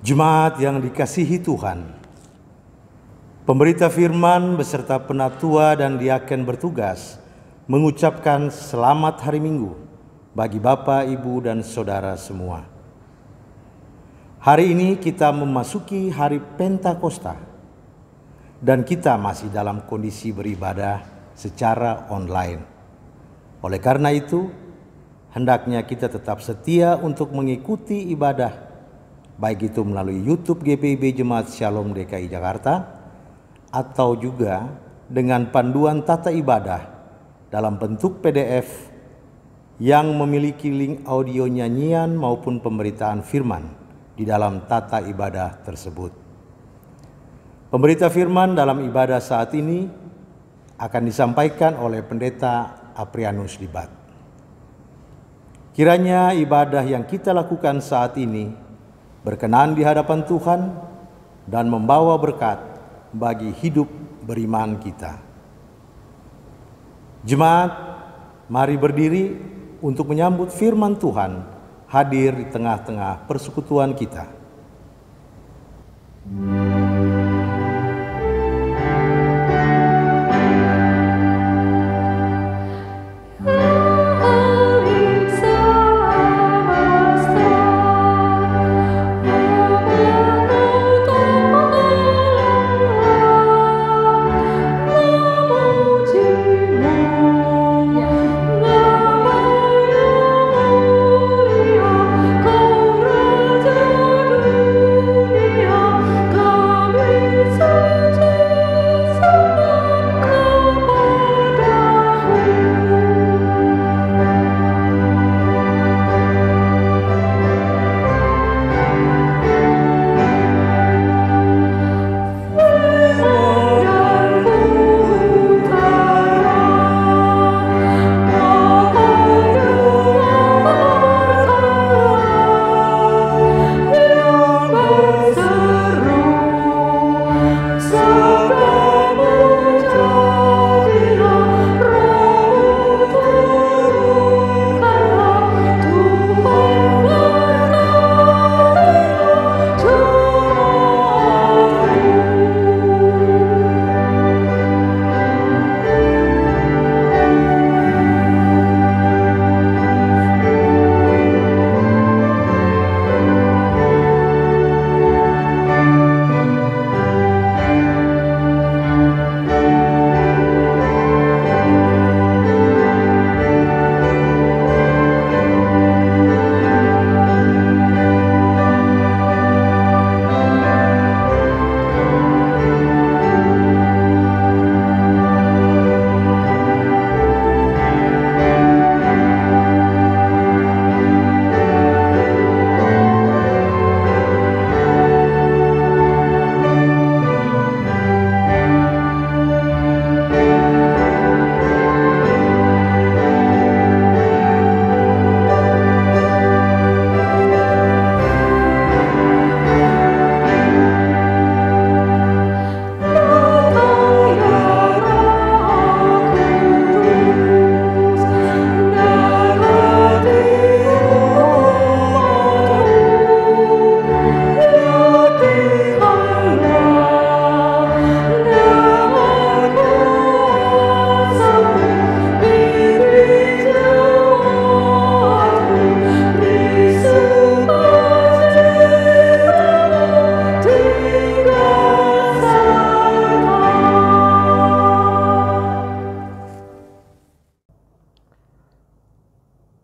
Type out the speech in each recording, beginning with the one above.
Jemaat yang dikasihi Tuhan, pemberita firman beserta penatua dan diaken bertugas mengucapkan selamat hari Minggu bagi Bapak, Ibu, dan Saudara semua. Hari ini kita memasuki hari Pentakosta dan kita masih dalam kondisi beribadah secara online. Oleh karena itu, hendaknya kita tetap setia untuk mengikuti ibadah, baik itu melalui YouTube GPIB Jemaat Shalom DKI Jakarta atau juga dengan panduan tata ibadah dalam bentuk PDF yang memiliki link audio nyanyian maupun pemberitaan firman di dalam tata ibadah tersebut. Pemberita firman dalam ibadah saat ini akan disampaikan oleh Pendeta Aprianus Libat. Kiranya ibadah yang kita lakukan saat ini berkenan di hadapan Tuhan dan membawa berkat bagi hidup beriman kita. Jemaat, mari berdiri untuk menyambut firman Tuhan hadir di tengah-tengah persekutuan kita.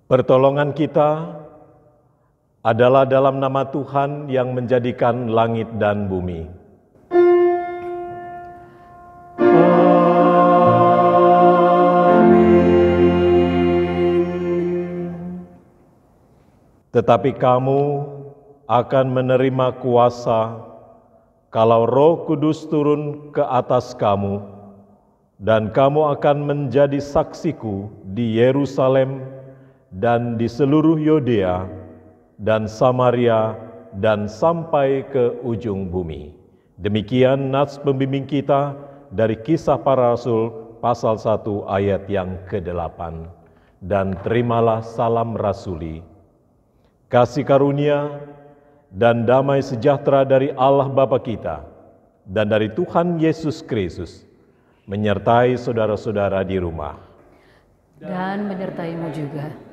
Pertolongan kita adalah dalam nama Tuhan yang menjadikan langit dan bumi. Amin. Tetapi kamu akan menerima kuasa kalau Roh Kudus turun ke atas kamu, dan kamu akan menjadi saksiku di Yerusalem dan di seluruh Yudea dan Samaria dan sampai ke ujung bumi. Demikian nats pembimbing kita dari Kisah Para Rasul pasal 1 ayat yang ke-8. Dan terimalah salam rasuli. Kasih karunia dan damai sejahtera dari Allah Bapa kita dan dari Tuhan Yesus Kristus menyertai saudara-saudara di rumah. Dan menyertaimu juga.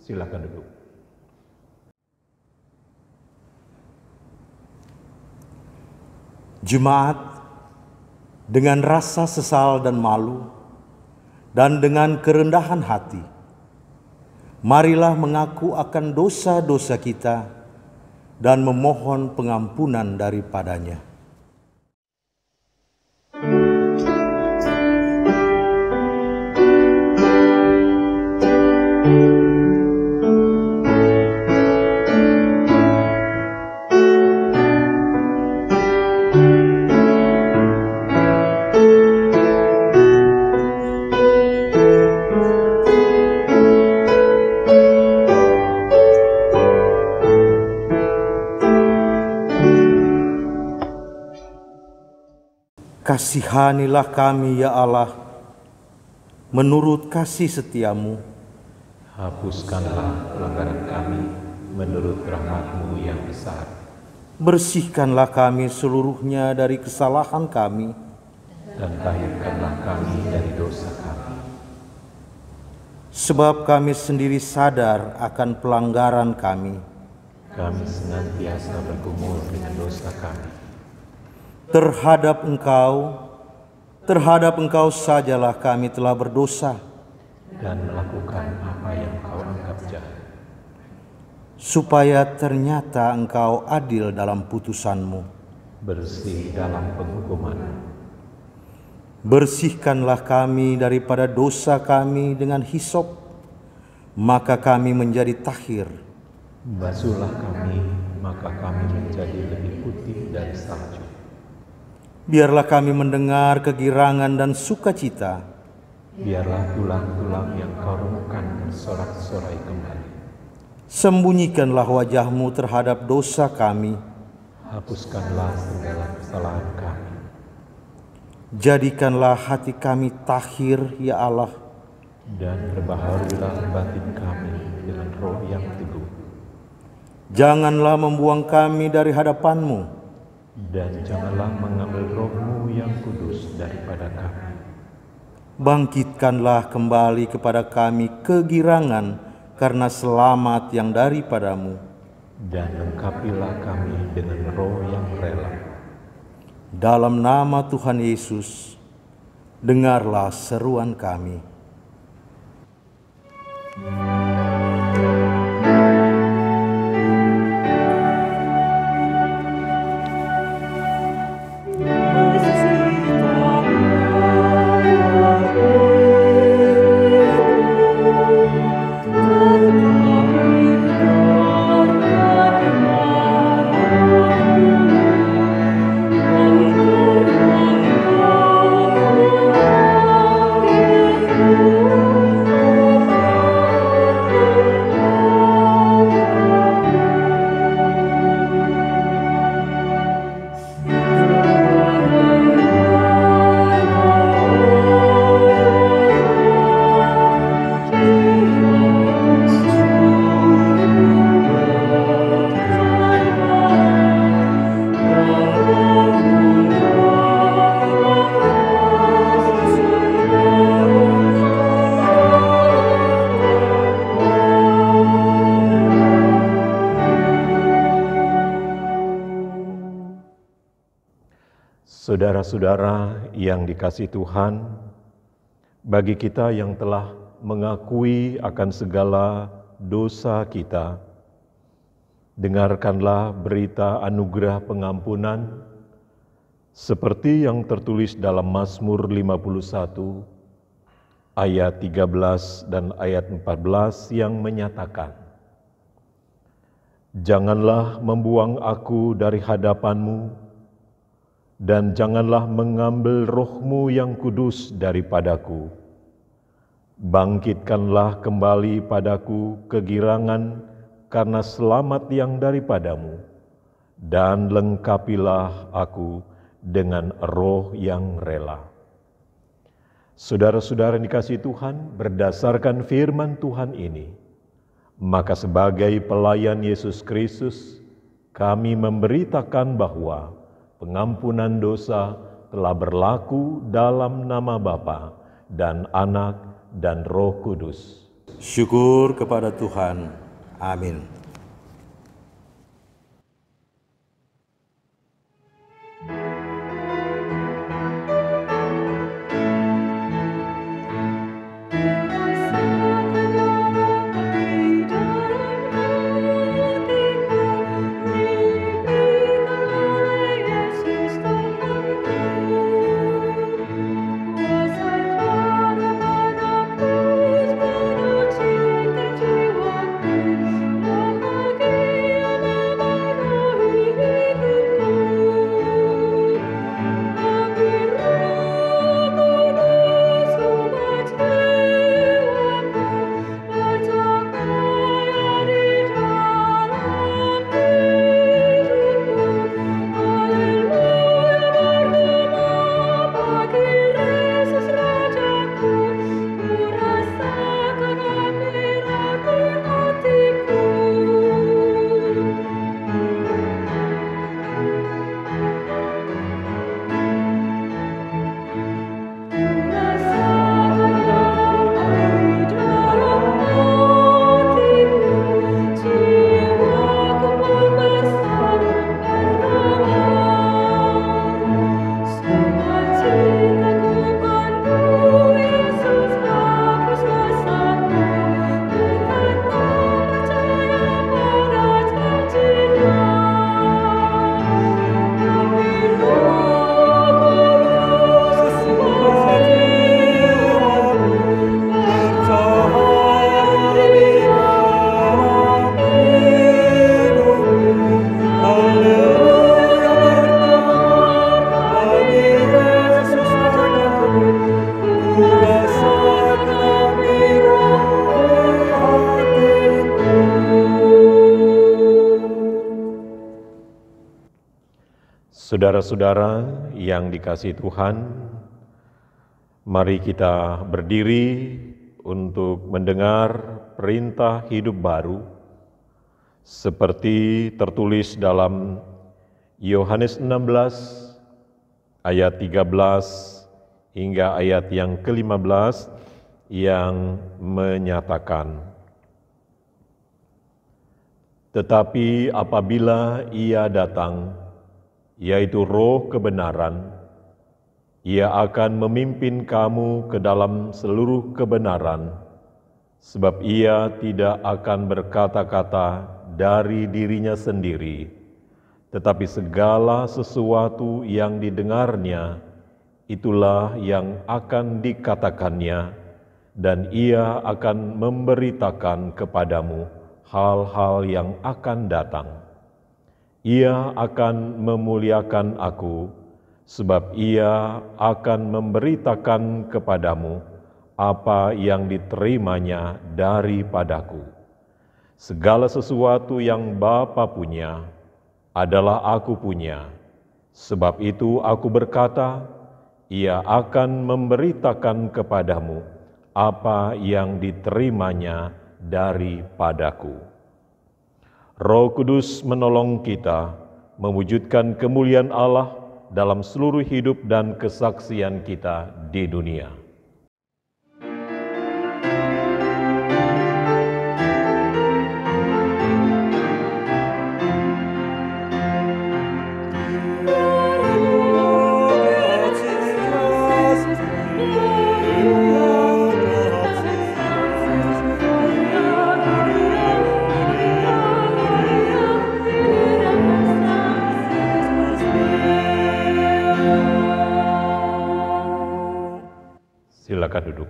Silakan duduk. Jemaat, dengan rasa sesal dan malu, dan dengan kerendahan hati, marilah mengaku akan dosa-dosa kita dan memohon pengampunan daripadanya. Kasihanilah kami ya Allah, menurut kasih setiamu. Hapuskanlah pelanggaran kami menurut rahmat-Mu yang besar. Bersihkanlah kami seluruhnya dari kesalahan kami, dan tahirkanlah kami dari dosa kami. Sebab kami sendiri sadar akan pelanggaran kami. Kami senantiasa bergumul dengan dosa kami. Terhadap Engkau sajalah kami telah berdosa dan melakukan apa yang Kau anggap jahat. Supaya ternyata Engkau adil dalam putusan-Mu, bersih dalam penghukuman-Mu. Bersihkanlah kami daripada dosa kami dengan hisop, maka kami menjadi tahir. Basuhlah kami, maka kami menjadi lebih putih dari salju. Biarlah kami mendengar kegirangan dan sukacita. Biarlah tulang-tulang yang Kau remukkan bersorak-sorai kembali. Sembunyikanlah wajah-Mu terhadap dosa kami. Hapuskanlah segala kesalahan kami. Jadikanlah hati kami tahir, ya Allah, dan perbaharuilah batin kami dengan roh yang teguh. Janganlah membuang kami dari hadapan-Mu, Dan janganlah mengambil roh-Mu yang kudus daripada kami. bangkitkanlah kembali kepada kami kegirangan karena selamat yang daripada-Mu. Dan lengkapilah kami dengan roh yang rela. Dalam nama Tuhan Yesus, dengarlah seruan kami. Saudara-saudara yang dikasihi Tuhan, bagi kita yang telah mengakui akan segala dosa kita, dengarkanlah berita anugerah pengampunan seperti yang tertulis dalam Mazmur 51 ayat 13 dan ayat 14 yang menyatakan, "Janganlah membuang aku dari hadapan-Mu, dan janganlah mengambil roh-Mu yang kudus daripadaku. Bangkitkanlah kembali padaku kegirangan karena selamat yang daripada-Mu, dan lengkapilah aku dengan roh yang rela." Saudara-saudara yang dikasihi Tuhan, berdasarkan firman Tuhan ini, maka sebagai pelayan Yesus Kristus, kami memberitakan bahwa pengampunan dosa telah berlaku dalam nama Bapa dan Anak dan Roh Kudus. Syukur kepada Tuhan. Amin. Saudara-saudara yang dikasihi Tuhan, mari kita berdiri untuk mendengar perintah hidup baru seperti tertulis dalam Yohanes 16 ayat 13 hingga ayat yang ke-15 yang menyatakan, "Tetapi apabila Ia datang, yaitu Roh kebenaran, Ia akan memimpin kamu ke dalam seluruh kebenaran, sebab Ia tidak akan berkata-kata dari dirinya sendiri, tetapi segala sesuatu yang didengarnya, itulah yang akan dikatakannya, dan Ia akan memberitakan kepadamu hal-hal yang akan datang. Ia akan memuliakan Aku, sebab Ia akan memberitakan kepadamu apa yang diterimanya daripadaku. Segala sesuatu yang Bapa punya adalah Aku punya. Sebab itu Aku berkata, Ia akan memberitakan kepadamu apa yang diterimanya daripadaku." Roh Kudus menolong kita mewujudkan kemuliaan Allah dalam seluruh hidup dan kesaksian kita di dunia. Silakan duduk.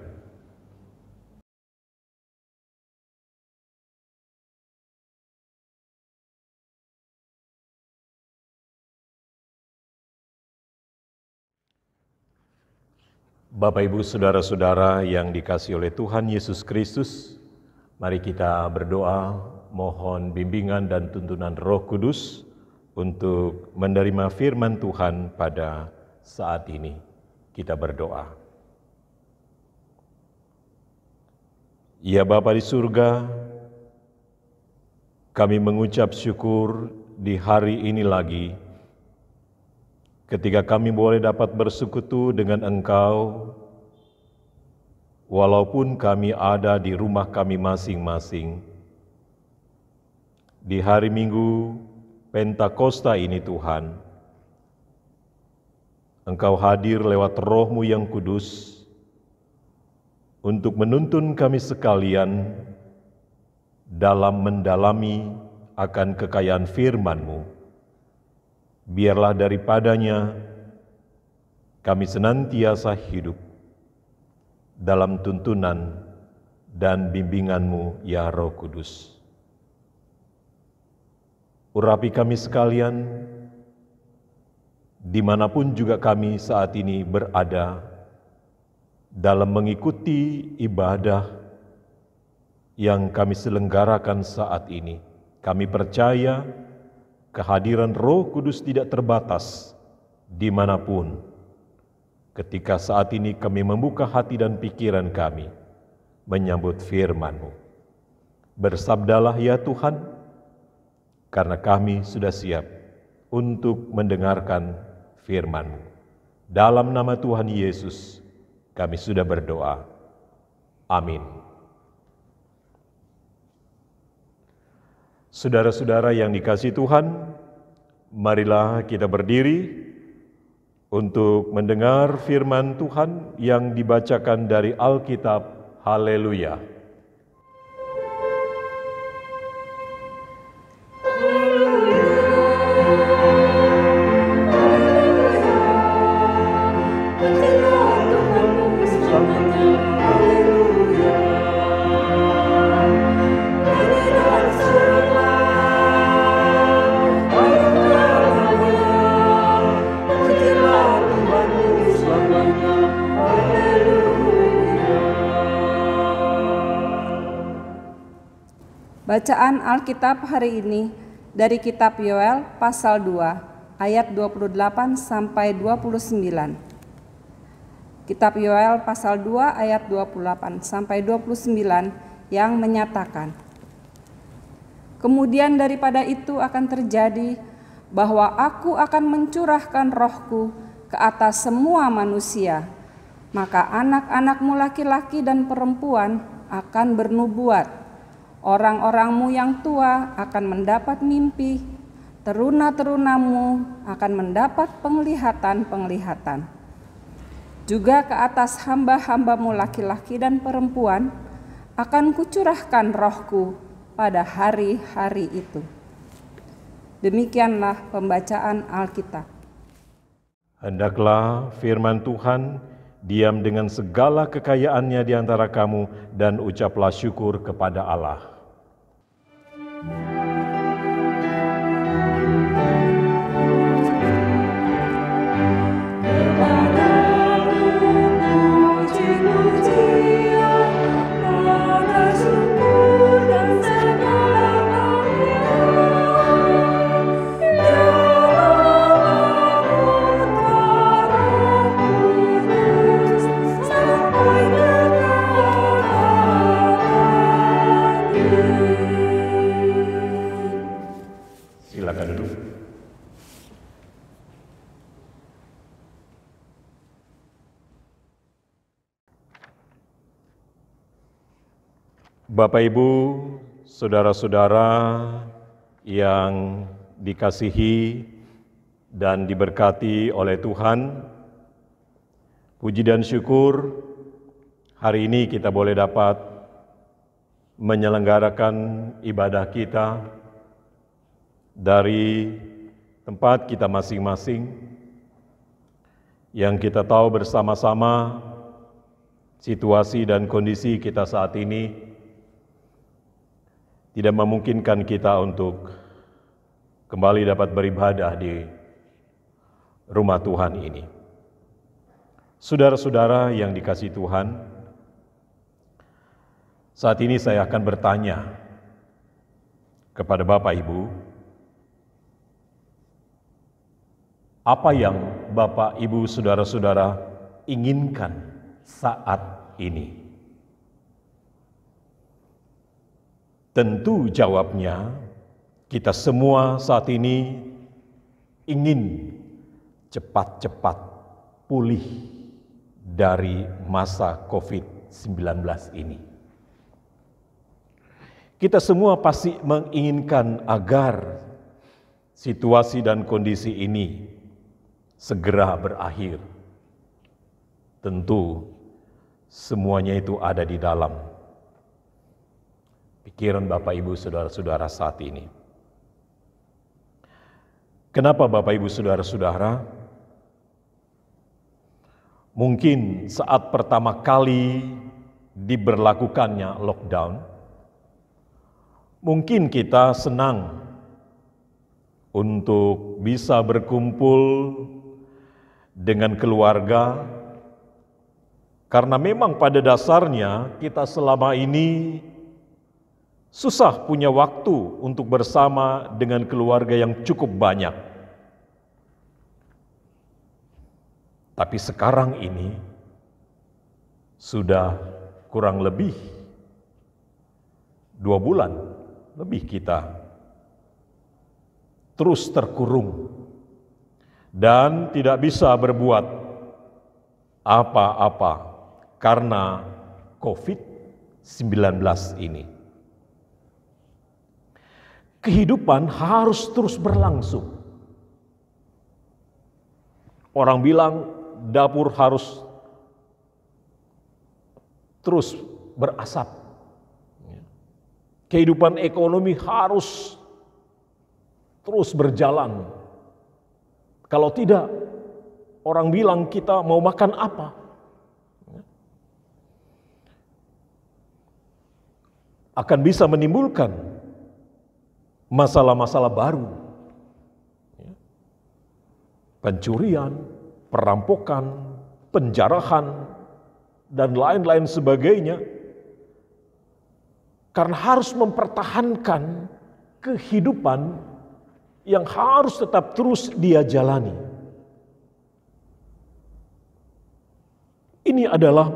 Bapak, Ibu, Saudara-saudara yang dikasihi oleh Tuhan Yesus Kristus, mari kita berdoa mohon bimbingan dan tuntunan Roh Kudus untuk menerima firman Tuhan pada saat ini. Kita berdoa. Ya Bapa di surga, kami mengucap syukur di hari ini lagi, ketika kami boleh dapat bersekutu dengan Engkau, walaupun kami ada di rumah kami masing-masing. Di hari Minggu Pentakosta ini Tuhan, Engkau hadir lewat Roh-Mu yang kudus, untuk menuntun kami sekalian dalam mendalami akan kekayaan firman-Mu. Biarlah daripadanya kami senantiasa hidup dalam tuntunan dan bimbingan-Mu, ya Roh Kudus. Urapi kami sekalian, dimanapun juga kami saat ini berada, dalam mengikuti ibadah yang kami selenggarakan saat ini. Kami percaya kehadiran Roh Kudus tidak terbatas dimanapun. Ketika saat ini kami membuka hati dan pikiran kami menyambut firman-Mu. Bersabdalah ya Tuhan, karena kami sudah siap untuk mendengarkan firman-Mu. Dalam nama Tuhan Yesus, kami sudah berdoa. Amin. Saudara-saudara yang dikasihi Tuhan, marilah kita berdiri untuk mendengar firman Tuhan yang dibacakan dari Alkitab. Haleluya. Bacaan Alkitab hari ini dari kitab Yoel pasal 2 ayat 28 sampai 29. Kitab Yoel pasal 2 ayat 28 sampai 29 yang menyatakan, "Kemudian daripada itu akan terjadi bahwa aku akan mencurahkan rohku ke atas semua manusia, maka anak-anakmu laki-laki dan perempuan akan bernubuat, orang-orangmu yang tua akan mendapat mimpi, teruna-terunamu akan mendapat penglihatan-penglihatan. Juga ke atas hamba-hambamu laki-laki dan perempuan akan kucurahkan rohku pada hari-hari itu." Demikianlah pembacaan Alkitab. Hendaklah firman Tuhan diam dengan segala kekayaannya di antara kamu dan ucaplah syukur kepada Allah. Silakan duduk. Bapak Ibu, saudara-saudara yang dikasihi dan diberkati oleh Tuhan, puji dan syukur hari ini kita boleh dapat menyelenggarakan ibadah kita dari tempat kita masing-masing, yang kita tahu bersama-sama situasi dan kondisi kita saat ini tidak memungkinkan kita untuk kembali dapat beribadah di rumah Tuhan ini. Saudara-saudara yang dikasihi Tuhan, saat ini saya akan bertanya kepada Bapak Ibu, apa yang Bapak, Ibu, saudara-saudara inginkan saat ini? Tentu jawabnya, kita semua saat ini ingin cepat-cepat pulih dari masa COVID-19 ini. Kita semua pasti menginginkan agar situasi dan kondisi ini segera berakhir. Tentu semuanya itu ada di dalam pikiran Bapak Ibu saudara-saudara saat ini. Kenapa Bapak Ibu saudara-saudara? Mungkin saat pertama kali diberlakukannya lockdown, mungkin kita senang untuk bisa berkumpul dengan keluarga, karena memang pada dasarnya kita selama ini susah punya waktu untuk bersama dengan keluarga yang cukup banyak. Tapi sekarang ini sudah kurang lebih 2 bulan lebih kita terus terkurung dan tidak bisa berbuat apa-apa karena COVID-19 ini. Kehidupan harus terus berlangsung. Orang bilang dapur harus terus berasap. Kehidupan ekonomi harus terus berjalan. Kalau tidak, orang bilang kita mau makan apa? Akan bisa menimbulkan masalah-masalah baru, pencurian, perampokan, penjarahan, dan lain-lain sebagainya, karena harus mempertahankan kehidupan yang harus tetap terus dia jalani. ini adalah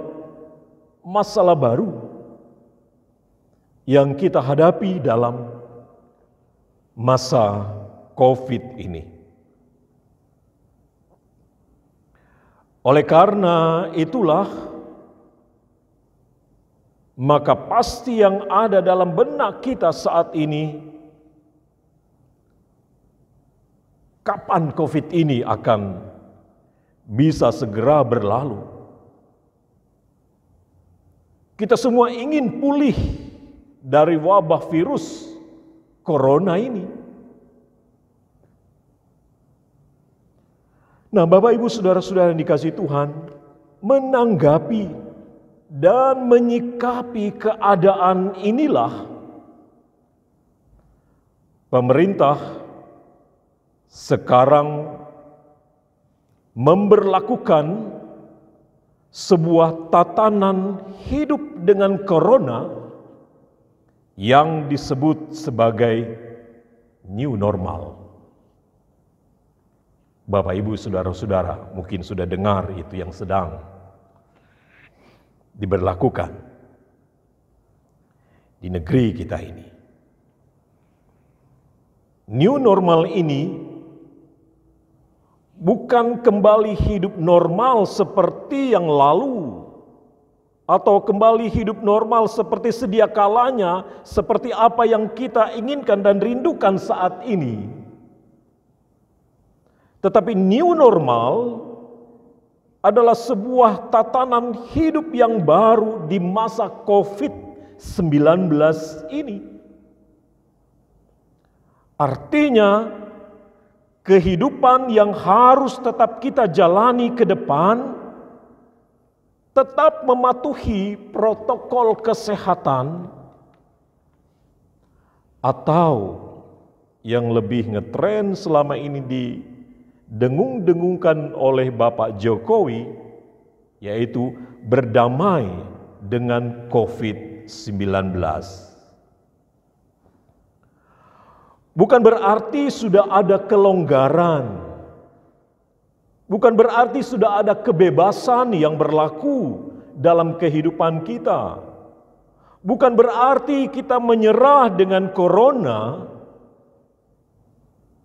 masalah baru yang kita hadapi dalam masa COVID ini. Oleh karena itulah, maka pasti yang ada dalam benak kita saat ini, kapan COVID ini akan bisa segera berlalu. Kita semua ingin pulih dari wabah virus corona ini. Nah, Bapak Ibu Saudara-saudara yang dikasihi Tuhan, menanggapi dan menyikapi keadaan inilah pemerintah sekarang memberlakukan sebuah tatanan hidup dengan corona yang disebut sebagai new normal. Bapak, Ibu, Saudara-saudara mungkin sudah dengar itu yang sedang diberlakukan di negeri kita ini. New normal ini bukan kembali hidup normal seperti yang lalu, atau kembali hidup normal seperti sedia kalanya, seperti apa yang kita inginkan dan rindukan saat ini. Tetapi new normal adalah sebuah tatanan hidup yang baru di masa COVID-19 ini. Artinya, kehidupan yang harus tetap kita jalani ke depan, tetap mematuhi protokol kesehatan, atau yang lebih ngetren selama ini didengung-dengungkan oleh Bapak Jokowi, yaitu berdamai dengan COVID-19. Bukan berarti sudah ada kelonggaran, bukan berarti sudah ada kebebasan yang berlaku dalam kehidupan kita. Bukan berarti kita menyerah dengan corona,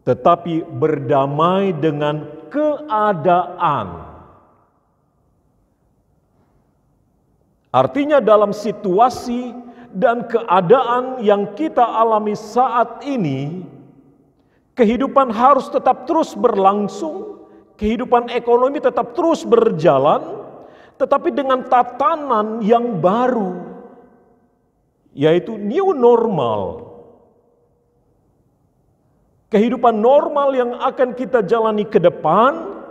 tetapi berdamai dengan keadaan. Artinya dalam situasi dan keadaan yang kita alami saat ini, kehidupan harus tetap terus berlangsung, kehidupan ekonomi tetap terus berjalan, tetapi dengan tatanan yang baru, yaitu new normal. Kehidupan normal yang akan kita jalani ke depan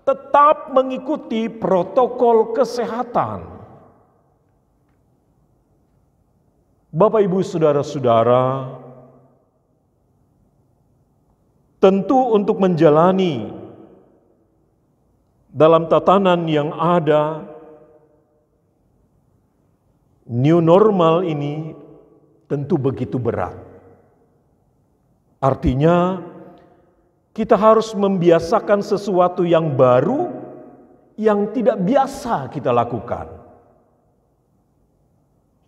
tetap mengikuti protokol kesehatan. Bapak, Ibu, Saudara-saudara, tentu untuk menjalani dalam tatanan yang ada, new normal ini tentu begitu berat. Artinya, kita harus membiasakan sesuatu yang baru yang tidak biasa kita lakukan.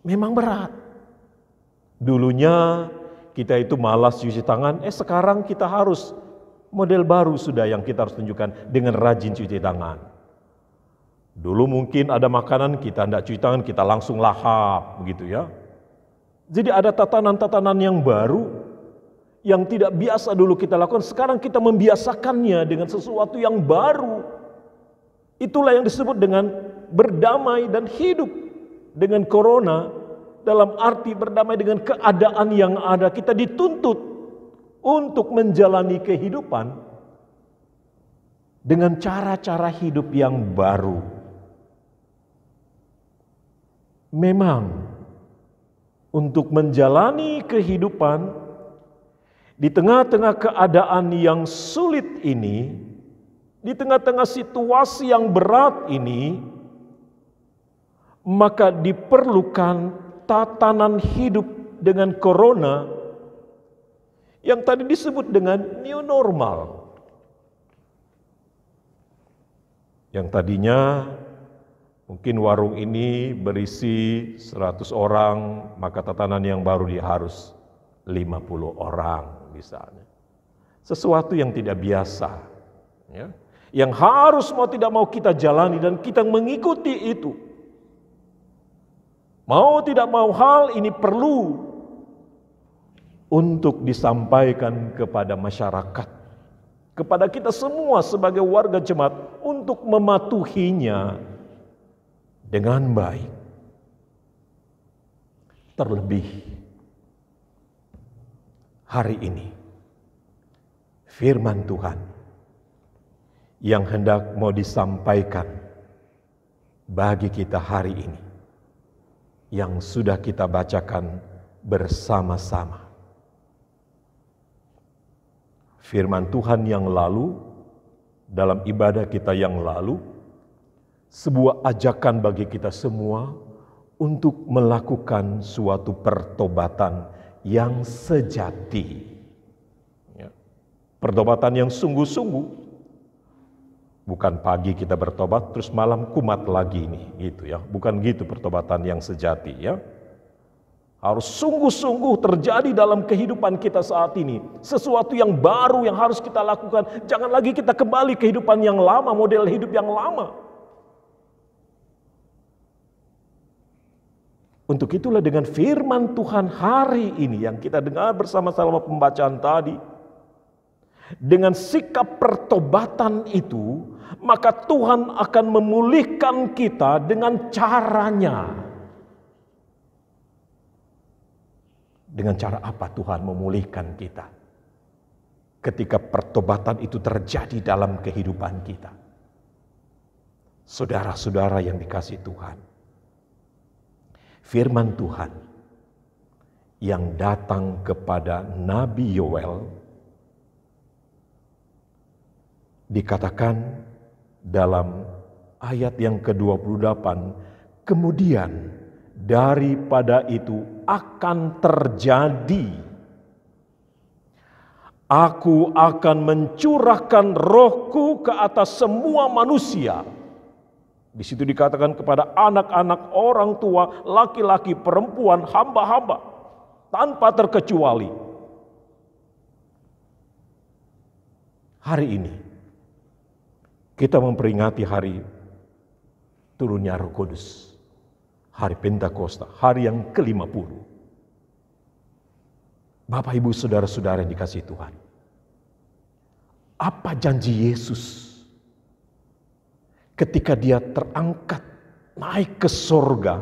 Memang berat. Dulunya kita itu malas cuci tangan, sekarang kita harus model baru sudah yang kita harus tunjukkan dengan rajin cuci tangan. Dulu mungkin ada makanan kita tidak cuci tangan, kita langsung lahap begitu ya. Jadi ada tatanan-tatanan yang baru yang tidak biasa dulu kita lakukan, sekarang kita membiasakannya dengan sesuatu yang baru. Itulah yang disebut dengan berdamai dan hidup dengan corona. Dalam arti berdamai dengan keadaan yang ada, kita dituntut untuk menjalani kehidupan dengan cara-cara hidup yang baru. Memang untuk menjalani kehidupan di tengah-tengah keadaan yang sulit ini, di tengah-tengah situasi yang berat ini, maka diperlukan tatanan hidup dengan corona yang tadi disebut dengan new normal. Yang tadinya Mungkin warung ini berisi 100 orang, maka tatanan yang baru dia harus 50 orang misalnya. Sesuatu yang tidak biasa, ya, yang harus mau tidak mau kita jalani dan kita mengikuti itu. Mau tidak mau hal ini perlu untuk disampaikan kepada masyarakat, kepada kita semua sebagai warga jemaat untuk mematuhinya dengan baik. Terlebih hari ini firman Tuhan yang hendak mau disampaikan bagi kita hari ini, yang sudah kita bacakan bersama-sama. Firman Tuhan yang lalu, dalam ibadah kita yang lalu, sebuah ajakan bagi kita semua untuk melakukan suatu pertobatan yang sejati. Ya. Pertobatan yang sungguh-sungguh. Bukan pagi kita bertobat terus malam kumat lagi nih, gitu ya. Bukan gitu pertobatan yang sejati ya. Harus sungguh-sungguh terjadi dalam kehidupan kita saat ini. Sesuatu yang baru yang harus kita lakukan. Jangan lagi kita kembali kehidupan yang lama, model hidup yang lama. Untuk itulah dengan firman Tuhan hari ini yang kita dengar bersama-sama pembacaan tadi, dengan sikap pertobatan itu, maka Tuhan akan memulihkan kita dengan caranya. Dengan cara apa Tuhan memulihkan kita? Ketika pertobatan itu terjadi dalam kehidupan kita. Saudara-saudara yang dikasihi Tuhan, firman Tuhan yang datang kepada Nabi Yoel dikatakan dalam ayat yang ke-28, kemudian daripada itu akan terjadi, aku akan mencurahkan rohku ke atas semua manusia. Di situ dikatakan kepada anak-anak, orang tua, laki-laki, perempuan, hamba-hamba, tanpa terkecuali. Hari ini kita memperingati hari turunnya Roh Kudus. Hari Pentakosta, hari yang ke-50. Bapak, Ibu, saudara-saudara yang dikasihi Tuhan. Apa janji Yesus ketika dia terangkat naik ke sorga?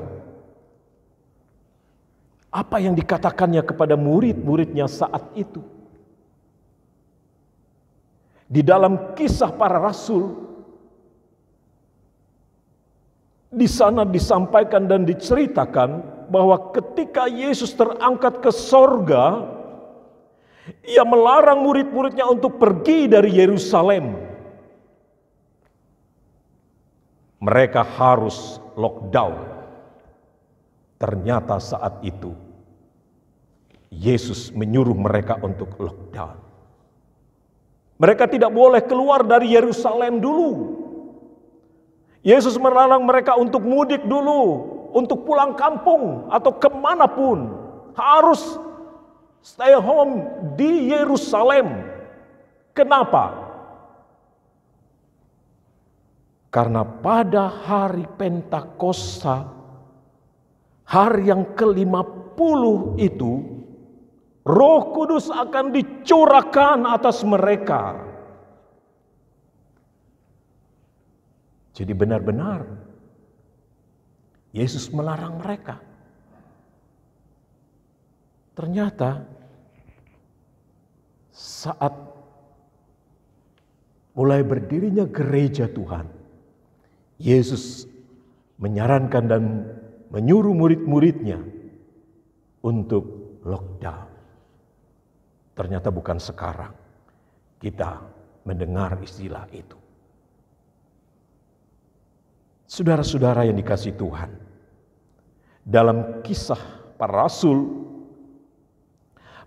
Apa yang dikatakannya kepada murid-muridnya saat itu? Di dalam Kisah Para Rasul, di sana disampaikan dan diceritakan bahwa ketika Yesus terangkat ke sorga, ia melarang murid-muridnya untuk pergi dari Yerusalem. Mereka harus lockdown. Ternyata saat itu Yesus menyuruh mereka untuk lockdown. Mereka tidak boleh keluar dari Yerusalem dulu. Yesus melarang mereka untuk mudik dulu, untuk pulang kampung atau kemanapun. Harus stay home di Yerusalem. Kenapa? Karena pada hari Pentakosta, hari yang ke-50 itu, Roh Kudus akan dicurahkan atas mereka. Jadi benar-benar Yesus melarang mereka. Ternyata saat mulai berdirinya gereja Tuhan, Yesus menyarankan dan menyuruh murid-muridnya untuk lockdown. Ternyata bukan sekarang kita mendengar istilah itu. Saudara-saudara yang dikasihi Tuhan, dalam Kisah Para Rasul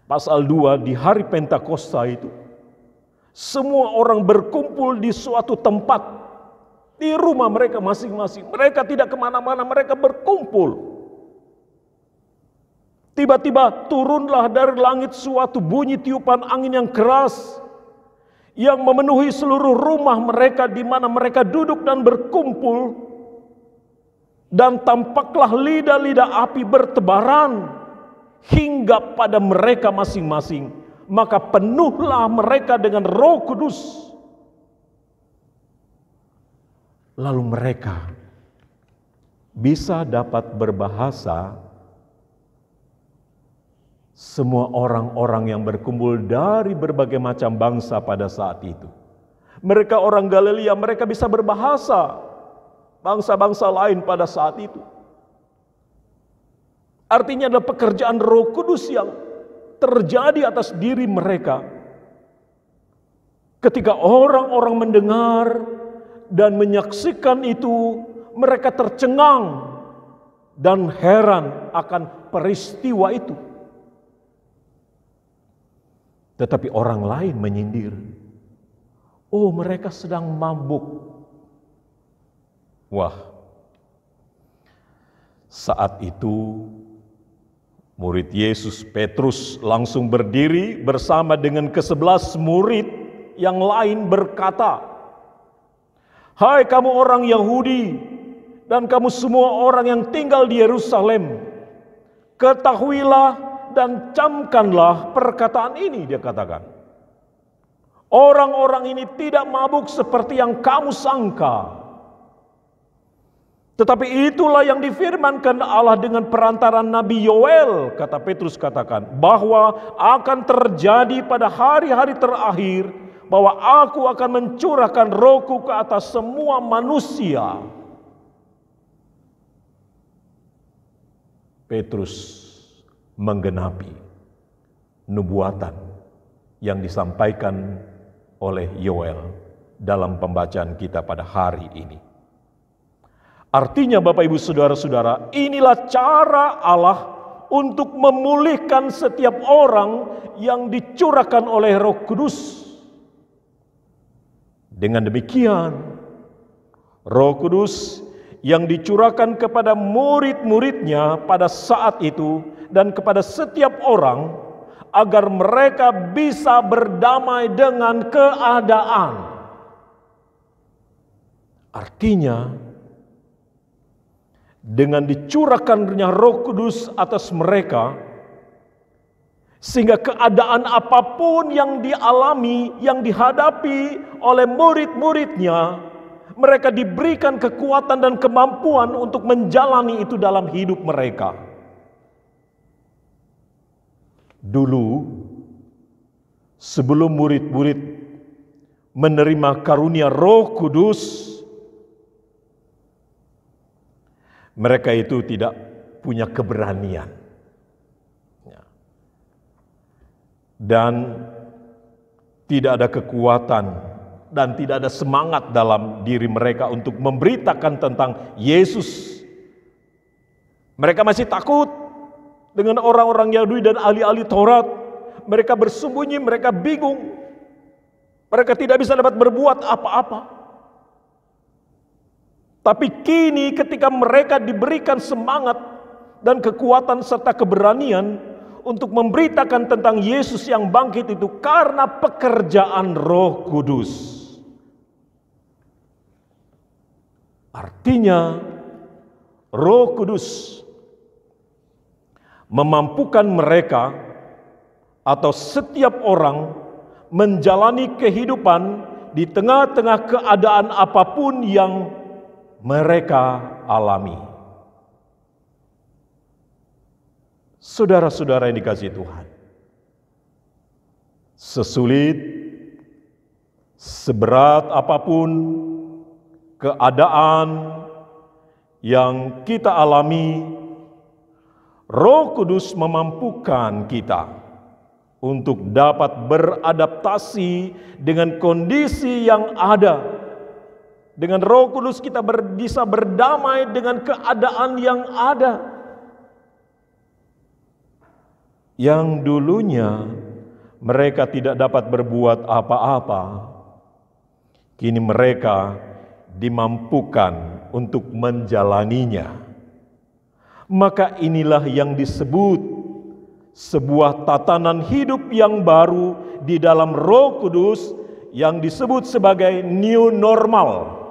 pasal 2 di hari Pentakosta itu, semua orang berkumpul di suatu tempat di rumah mereka masing-masing. Mereka tidak kemana-mana, mereka berkumpul. Tiba-tiba turunlah dari langit suatu bunyi tiupan angin yang keras yang memenuhi seluruh rumah mereka di mana mereka duduk dan berkumpul. Dan tampaklah lidah-lidah api bertebaran hingga pada mereka masing-masing. Maka penuhlah mereka dengan Roh Kudus. Lalu mereka bisa dapat berbahasa. Semua orang-orang yang berkumpul dari berbagai macam bangsa pada saat itu. Mereka orang Galilea, mereka bisa berbahasa bangsa-bangsa lain pada saat itu. Artinya ada pekerjaan Roh Kudus yang terjadi atas diri mereka. Ketika orang-orang mendengar dan menyaksikan itu, mereka tercengang dan heran akan peristiwa itu. Tetapi orang lain menyindir, oh mereka sedang mabuk. Wah, saat itu murid Yesus Petrus langsung berdiri bersama dengan ke-11 murid yang lain berkata, "Hai kamu orang Yahudi dan kamu semua orang yang tinggal di Yerusalem, ketahuilah dan camkanlah perkataan ini," dia katakan. "Orang-orang ini tidak mabuk seperti yang kamu sangka. Tetapi itulah yang difirmankan Allah dengan perantaran Nabi Yoel," kata Petrus katakan, "bahwa akan terjadi pada hari-hari terakhir, bahwa aku akan mencurahkan Rohku ke atas semua manusia." Petrus menggenapi nubuatan yang disampaikan oleh Yoel dalam pembacaan kita pada hari ini. Artinya Bapak Ibu Saudara-saudara, inilah cara Allah untuk memulihkan setiap orang yang dicurahkan oleh Roh Kudus. Dengan demikian, Roh Kudus yang dicurahkan kepada murid-muridnya pada saat itu dan kepada setiap orang agar mereka bisa berdamai dengan keadaan. Artinya, dengan dicurahkannya Roh Kudus atas mereka, sehingga keadaan apapun yang dialami, yang dihadapi oleh murid-muridnya, mereka diberikan kekuatan dan kemampuan untuk menjalani itu dalam hidup mereka. Dulu, sebelum murid-murid menerima karunia Roh Kudus, mereka itu tidak punya keberanian. Dan tidak ada kekuatan dan tidak ada semangat dalam diri mereka untuk memberitakan tentang Yesus. Mereka masih takut dengan orang-orang Yahudi dan ahli-ahli Taurat. Mereka bersembunyi, mereka bingung. Mereka tidak bisa dapat berbuat apa-apa. Tapi kini ketika mereka diberikan semangat dan kekuatan serta keberanian untuk memberitakan tentang Yesus yang bangkit itu karena pekerjaan Roh Kudus. Artinya Roh Kudus memampukan mereka atau setiap orang menjalani kehidupan di tengah-tengah keadaan apapun yang mereka alami. Saudara-saudara yang dikasihi Tuhan, sesulit, seberat apapun keadaan yang kita alami, Roh Kudus memampukan kita untuk dapat beradaptasi dengan kondisi yang ada. Dengan Roh Kudus kita bisa berdamai dengan keadaan yang ada. Yang dulunya mereka tidak dapat berbuat apa-apa, kini mereka dimampukan untuk menjalaninya. Maka inilah yang disebut sebuah tatanan hidup yang baru di dalam Roh Kudus yang disebut sebagai new normal.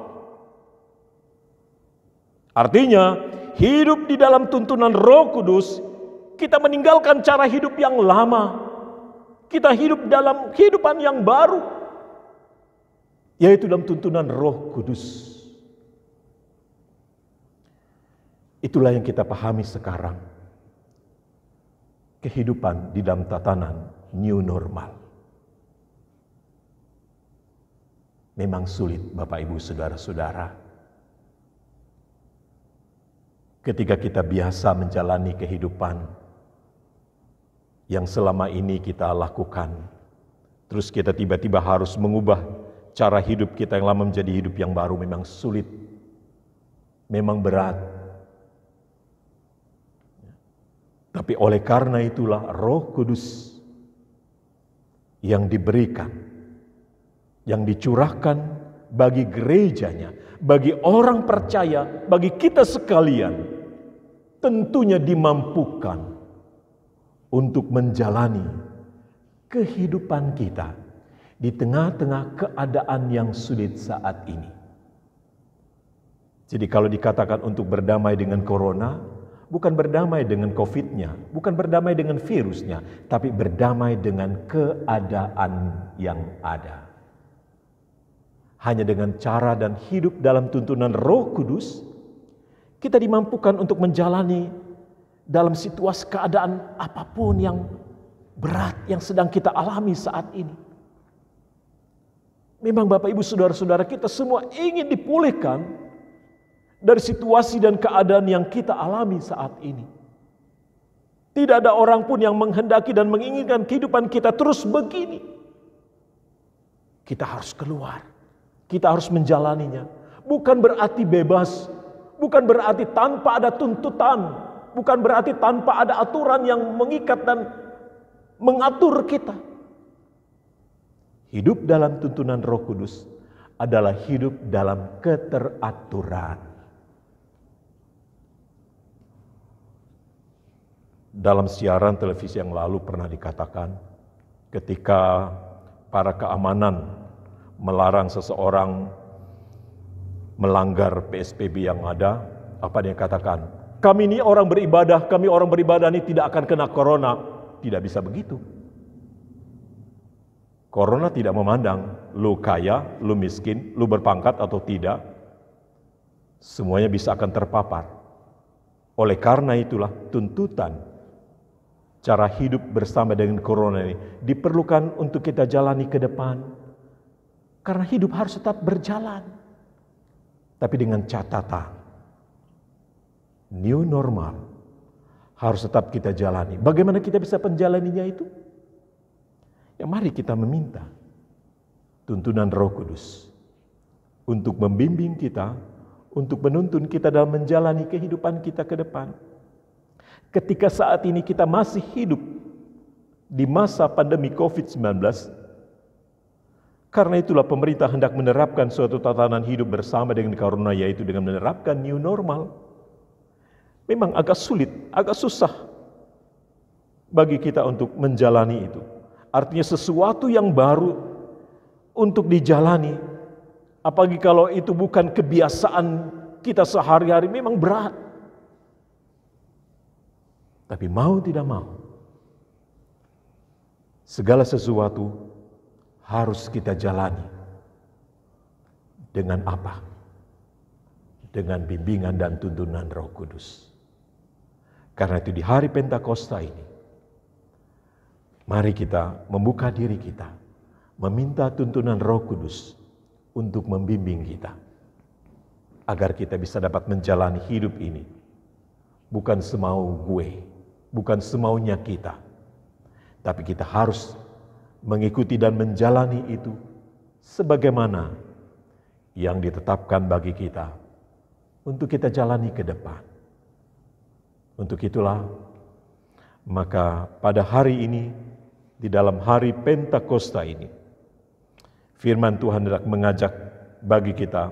Artinya, hidup di dalam tuntunan Roh Kudus, kita meninggalkan cara hidup yang lama. Kita hidup dalam kehidupan yang baru, yaitu dalam tuntunan Roh Kudus. Itulah yang kita pahami sekarang. Kehidupan di dalam tatanan new normal. Memang sulit, Bapak Ibu Saudara-saudara. Ketika kita biasa menjalani kehidupan yang selama ini kita lakukan, terus kita tiba-tiba harus mengubah cara hidup kita yang lama menjadi hidup yang baru, memang sulit, memang berat. Tapi oleh karena itulah Roh Kudus yang diberikan, yang dicurahkan bagi gerejanya, bagi orang percaya, bagi kita sekalian, tentunya dimampukan untuk menjalani kehidupan kita di tengah-tengah keadaan yang sulit saat ini. Jadi kalau dikatakan untuk berdamai dengan corona, bukan berdamai dengan COVID-nya, bukan berdamai dengan virusnya, tapi berdamai dengan keadaan yang ada. Hanya dengan cara dan hidup dalam tuntunan Roh Kudus, kita dimampukan untuk menjalani dalam situasi keadaan apapun yang berat yang sedang kita alami saat ini. Memang Bapak Ibu Saudara-saudara, kita semua ingin dipulihkan dari situasi dan keadaan yang kita alami saat ini. Tidak ada orang pun yang menghendaki dan menginginkan kehidupan kita terus begini. Kita harus keluar. Kita harus menjalaninya. Bukan berarti bebas. Bukan berarti tanpa ada tuntutan. Bukan berarti tanpa ada aturan yang mengikat dan mengatur kita. Hidup dalam tuntunan Roh Kudus adalah hidup dalam keteraturan. Dalam siaran televisi yang lalu pernah dikatakan, ketika para keamanan melarang seseorang melanggar PSBB yang ada, apa dia katakan? Kami ini orang beribadah ini tidak akan kena corona. Tidak bisa begitu. Corona tidak memandang lu kaya, lu miskin, lu berpangkat atau tidak. Semuanya bisa akan terpapar. Oleh karena itulah tuntutan cara hidup bersama dengan corona ini diperlukan untuk kita jalani ke depan. Karena hidup harus tetap berjalan. Tapi dengan catatan, new normal harus tetap kita jalani. Bagaimana kita bisa menjalaninya itu? Ya mari kita meminta tuntunan Roh Kudus untuk membimbing kita, untuk menuntun kita dalam menjalani kehidupan kita ke depan. Ketika saat ini kita masih hidup di masa pandemi COVID-19, karena itulah pemerintah hendak menerapkan suatu tatanan hidup bersama dengan corona, yaitu dengan menerapkan new normal. Memang agak sulit, agak susah bagi kita untuk menjalani itu. Artinya sesuatu yang baru untuk dijalani, apalagi kalau itu bukan kebiasaan kita sehari-hari, memang berat. Tapi mau tidak mau, segala sesuatu harus kita jalani. Dengan apa? Dengan bimbingan dan tuntunan Roh Kudus. Karena itu di hari Pentakosta ini, mari kita membuka diri kita, meminta tuntunan Roh Kudus untuk membimbing kita, agar kita bisa dapat menjalani hidup ini bukan semau gue, bukan semaunya kita, tapi kita harus mengikuti dan menjalani itu sebagaimana yang ditetapkan bagi kita untuk kita jalani ke depan. Untuk itulah, maka pada hari ini, di dalam hari Pentakosta ini, firman Tuhan hendak mengajak bagi kita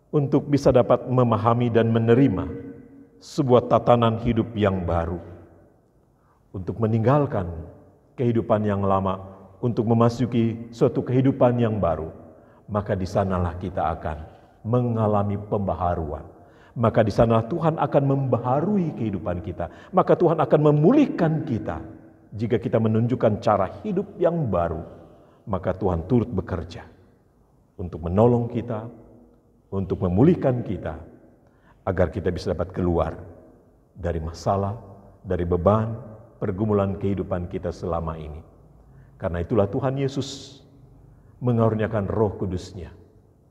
untuk bisa dapat memahami dan menerima sebuah tatanan hidup yang baru, untuk meninggalkan kehidupan yang lama, untuk memasuki suatu kehidupan yang baru, maka di sanalah kita akan mengalami pembaharuan. Maka di sana Tuhan akan membaharui kehidupan kita. Maka Tuhan akan memulihkan kita. Jika kita menunjukkan cara hidup yang baru, maka Tuhan turut bekerja untuk menolong kita, untuk memulihkan kita, agar kita bisa dapat keluar dari masalah, dari beban, pergumulan kehidupan kita selama ini. Karena itulah Tuhan Yesus mengaruniakan Roh Kudus-Nya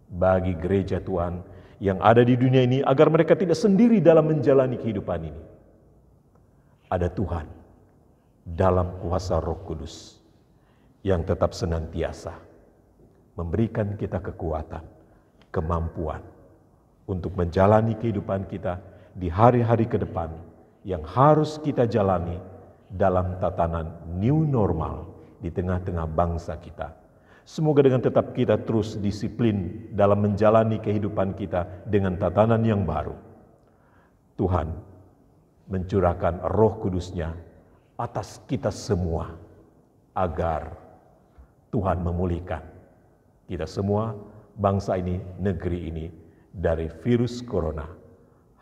bagi gereja Tuhan yang ada di dunia ini, agar mereka tidak sendiri dalam menjalani kehidupan ini. Ada Tuhan dalam kuasa Roh Kudus yang tetap senantiasa memberikan kita kekuatan, kemampuan untuk menjalani kehidupan kita di hari-hari ke depan yang harus kita jalani dalam tatanan new normal di tengah-tengah bangsa kita. Semoga dengan tetap kita terus disiplin dalam menjalani kehidupan kita dengan tatanan yang baru, Tuhan mencurahkan Roh Kudus-Nya atas kita semua, agar Tuhan memulihkan kita semua, bangsa ini, negeri ini, dari virus corona.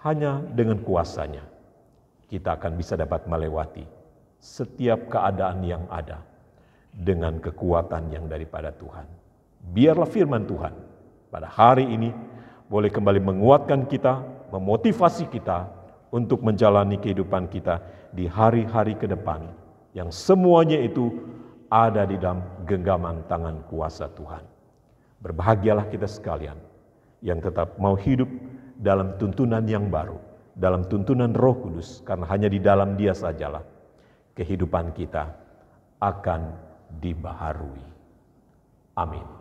Hanya dengan kuasa-Nya kita akan bisa dapat melewati setiap keadaan yang ada dengan kekuatan yang daripada Tuhan. Biarlah firman Tuhan pada hari ini boleh kembali menguatkan kita, memotivasi kita untuk menjalani kehidupan kita di hari-hari ke depan yang semuanya itu ada di dalam genggaman tangan kuasa Tuhan. Berbahagialah kita sekalian yang tetap mau hidup dalam tuntunan yang baru, dalam tuntunan Roh Kudus, karena hanya di dalam Dia sajalah kehidupan kita akan dibaharui. Amin.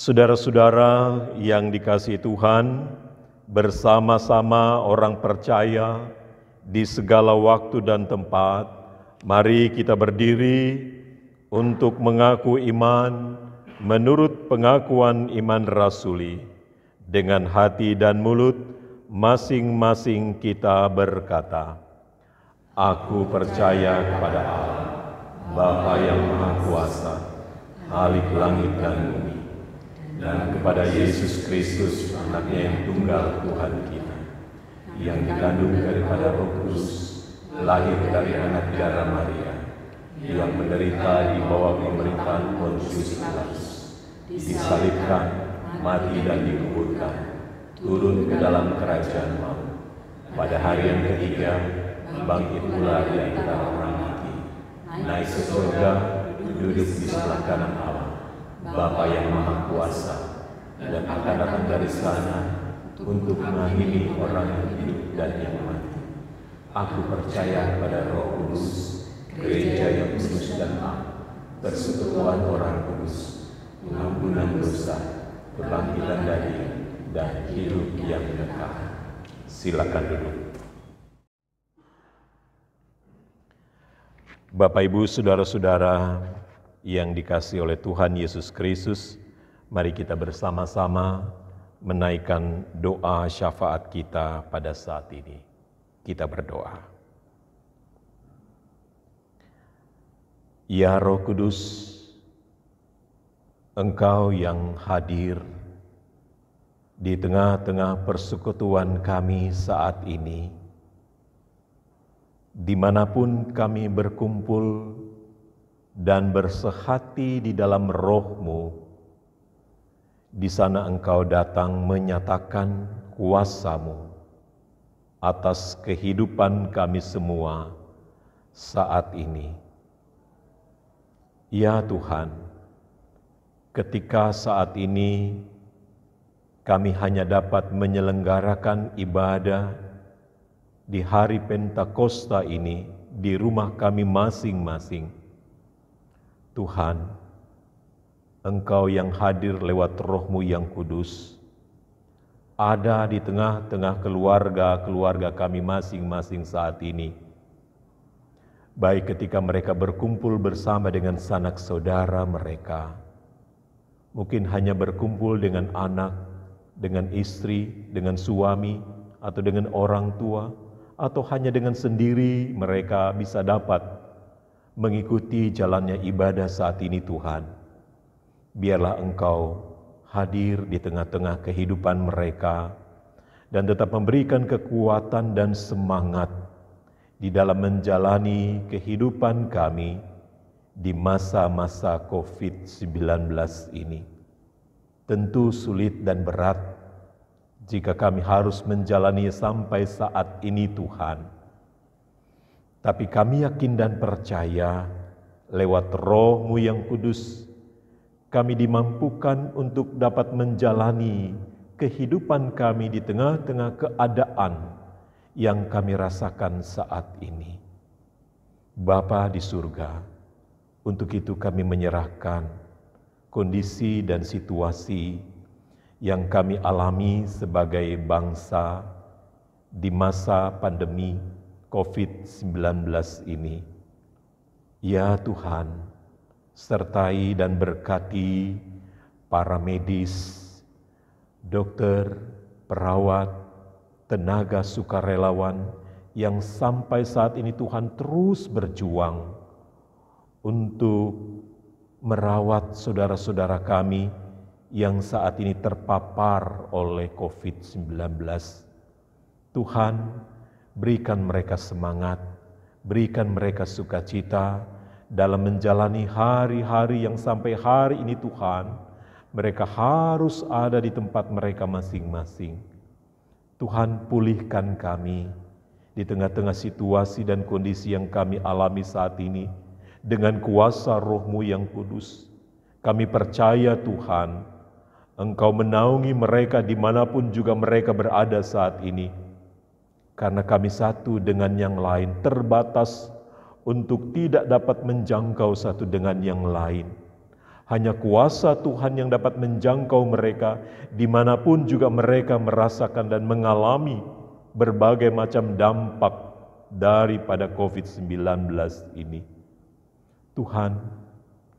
Saudara-saudara yang dikasihi Tuhan, bersama-sama orang percaya di segala waktu dan tempat, mari kita berdiri untuk mengaku iman menurut pengakuan iman rasuli. Dengan hati dan mulut, masing-masing kita berkata, Aku percaya kepada Allah, Bapa yang Maha Kuasa, Khalik langit dan bumi, dan kepada Yesus Kristus, anaknya yang tunggal Tuhan kita, yang dikandung daripada Roh Kudus, lahir dari anak darah Maria, yang menderita di bawah pemerintahan Pontius Pilatus, disalibkan, mati dan dikuburkan, turun ke dalam kerajaan maut. Pada hari yang ketiga, bangkit pula dari antara orang mati, naik ke surga, duduk di sebelah kanan Allah, Bapa yang Maha Kuasa, dan akan datang dari sana untuk menghakimi orang yang hidup dan yang mati. Aku percaya kepada Roh Kudus, gereja yang kudus dan am, persekutuan orang kudus, pengampunan dosa, kebangkitan daging, dan hidup yang kekal. Silakan duduk. Bapak, Ibu, saudara-saudara yang dikasihi oleh Tuhan Yesus Kristus, mari kita bersama-sama menaikkan doa syafaat kita pada saat ini. Kita berdoa. Ya Roh Kudus, Engkau yang hadir di tengah-tengah persekutuan kami saat ini, dimanapun kami berkumpul dan bersehati di dalam Roh-Mu, di sana Engkau datang menyatakan kuasa-Mu atas kehidupan kami semua saat ini. Ya Tuhan, ketika saat ini kami hanya dapat menyelenggarakan ibadah di hari Pentakosta ini di rumah kami masing-masing, Tuhan, Engkau yang hadir lewat Roh-Mu yang kudus, ada di tengah-tengah keluarga-keluarga kami masing-masing saat ini, baik ketika mereka berkumpul bersama dengan sanak saudara mereka, mungkin hanya berkumpul dengan anak, dengan istri, dengan suami, atau dengan orang tua, atau hanya dengan sendiri mereka bisa dapat mengikuti jalannya ibadah saat ini. Tuhan, biarlah Engkau hadir di tengah-tengah kehidupan mereka dan tetap memberikan kekuatan dan semangat di dalam menjalani kehidupan kami di masa-masa COVID-19 ini. Tentu sulit dan berat jika kami harus menjalani sampai saat ini, Tuhan. Tapi kami yakin dan percaya lewat Roh-Mu yang kudus, kami dimampukan untuk dapat menjalani kehidupan kami di tengah-tengah keadaan yang kami rasakan saat ini. Bapa di surga, untuk itu kami menyerahkan kondisi dan situasi yang kami alami sebagai bangsa di masa pandemi COVID-19 ini. Ya Tuhan, sertai dan berkati para medis, dokter, perawat, tenaga sukarelawan yang sampai saat ini Tuhan terus berjuang untuk merawat saudara-saudara kami yang saat ini terpapar oleh COVID-19. Tuhan, berikan mereka semangat, berikan mereka sukacita dalam menjalani hari-hari yang sampai hari ini Tuhan, mereka harus ada di tempat mereka masing-masing. Tuhan, pulihkan kami di tengah-tengah situasi dan kondisi yang kami alami saat ini dengan kuasa Roh-Mu yang kudus. Kami percaya Tuhan, Engkau menaungi mereka dimanapun juga mereka berada saat ini. Karena kami satu dengan yang lain terbatas untuk tidak dapat menjangkau satu dengan yang lain. Hanya kuasa Tuhan yang dapat menjangkau mereka dimanapun juga mereka merasakan dan mengalami berbagai macam dampak daripada COVID-19 ini. Tuhan,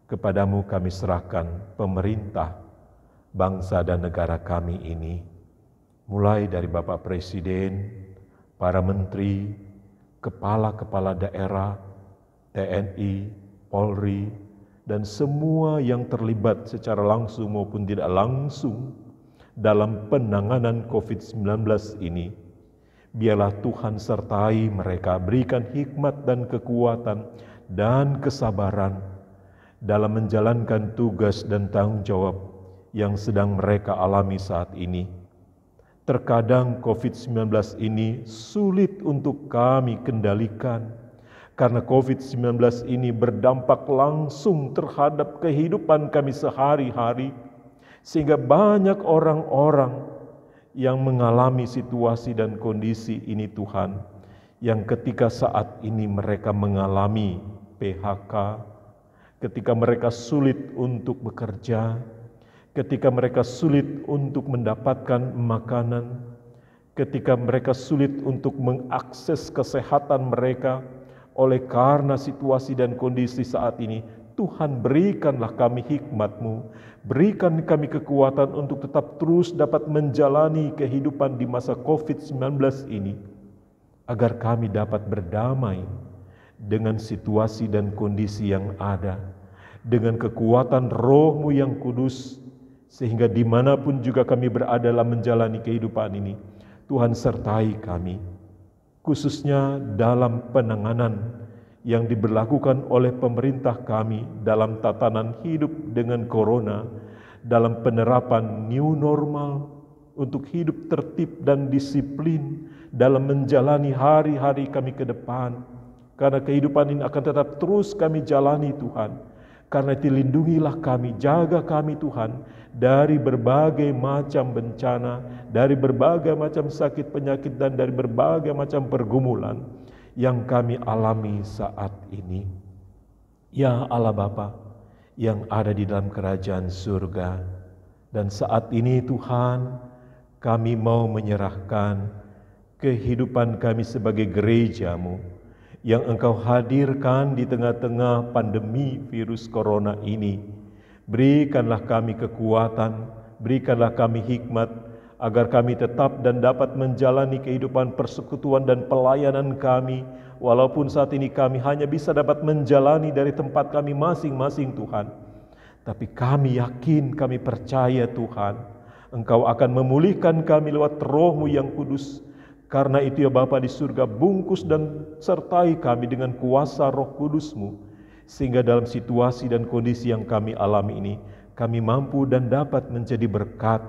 kepadamu kami serahkan pemerintah, bangsa dan negara kami ini, mulai dari Bapak Presiden, para menteri, kepala-kepala daerah, TNI, Polri, dan semua yang terlibat secara langsung maupun tidak langsung dalam penanganan COVID-19 ini. Biarlah Tuhan sertai mereka, berikan hikmat dan kekuatan dan kesabaran dalam menjalankan tugas dan tanggung jawab yang sedang mereka alami saat ini. Terkadang COVID-19 ini sulit untuk kami kendalikan, karena COVID-19 ini berdampak langsung terhadap kehidupan kami sehari-hari, sehingga banyak orang-orang yang mengalami situasi dan kondisi ini Tuhan, yang ketika saat ini mereka mengalami PHK, ketika mereka sulit untuk bekerja, ketika mereka sulit untuk mendapatkan makanan, ketika mereka sulit untuk mengakses kesehatan mereka, oleh karena situasi dan kondisi saat ini, Tuhan berikanlah kami hikmat-Mu, berikan kami kekuatan untuk tetap terus dapat menjalani kehidupan di masa COVID-19 ini, agar kami dapat berdamai dengan situasi dan kondisi yang ada, dengan kekuatan Roh-Mu yang kudus, sehingga dimanapun juga kami berada dalam menjalani kehidupan ini, Tuhan sertai kami, khususnya dalam penanganan yang diberlakukan oleh pemerintah kami dalam tatanan hidup dengan corona, dalam penerapan new normal untuk hidup tertib dan disiplin dalam menjalani hari-hari kami ke depan. Karena kehidupan ini akan tetap terus kami jalani Tuhan. Karena itu lindungilah kami, jaga kami Tuhan dari berbagai macam bencana, dari berbagai macam sakit penyakit dan dari berbagai macam pergumulan yang kami alami saat ini. Ya Allah Bapa yang ada di dalam kerajaan surga, dan saat ini Tuhan kami mau menyerahkan kehidupan kami sebagai gereja-Mu yang Engkau hadirkan di tengah-tengah pandemi virus corona ini. Berikanlah kami kekuatan, berikanlah kami hikmat, agar kami tetap dan dapat menjalani kehidupan persekutuan dan pelayanan kami, walaupun saat ini kami hanya bisa dapat menjalani dari tempat kami masing-masing Tuhan. Tapi kami yakin, kami percaya Tuhan, Engkau akan memulihkan kami lewat Roh-Mu yang kudus. Karena itu ya Bapa di surga, bungkus dan sertai kami dengan kuasa Roh Kudus-Mu, sehingga dalam situasi dan kondisi yang kami alami ini, kami mampu dan dapat menjadi berkat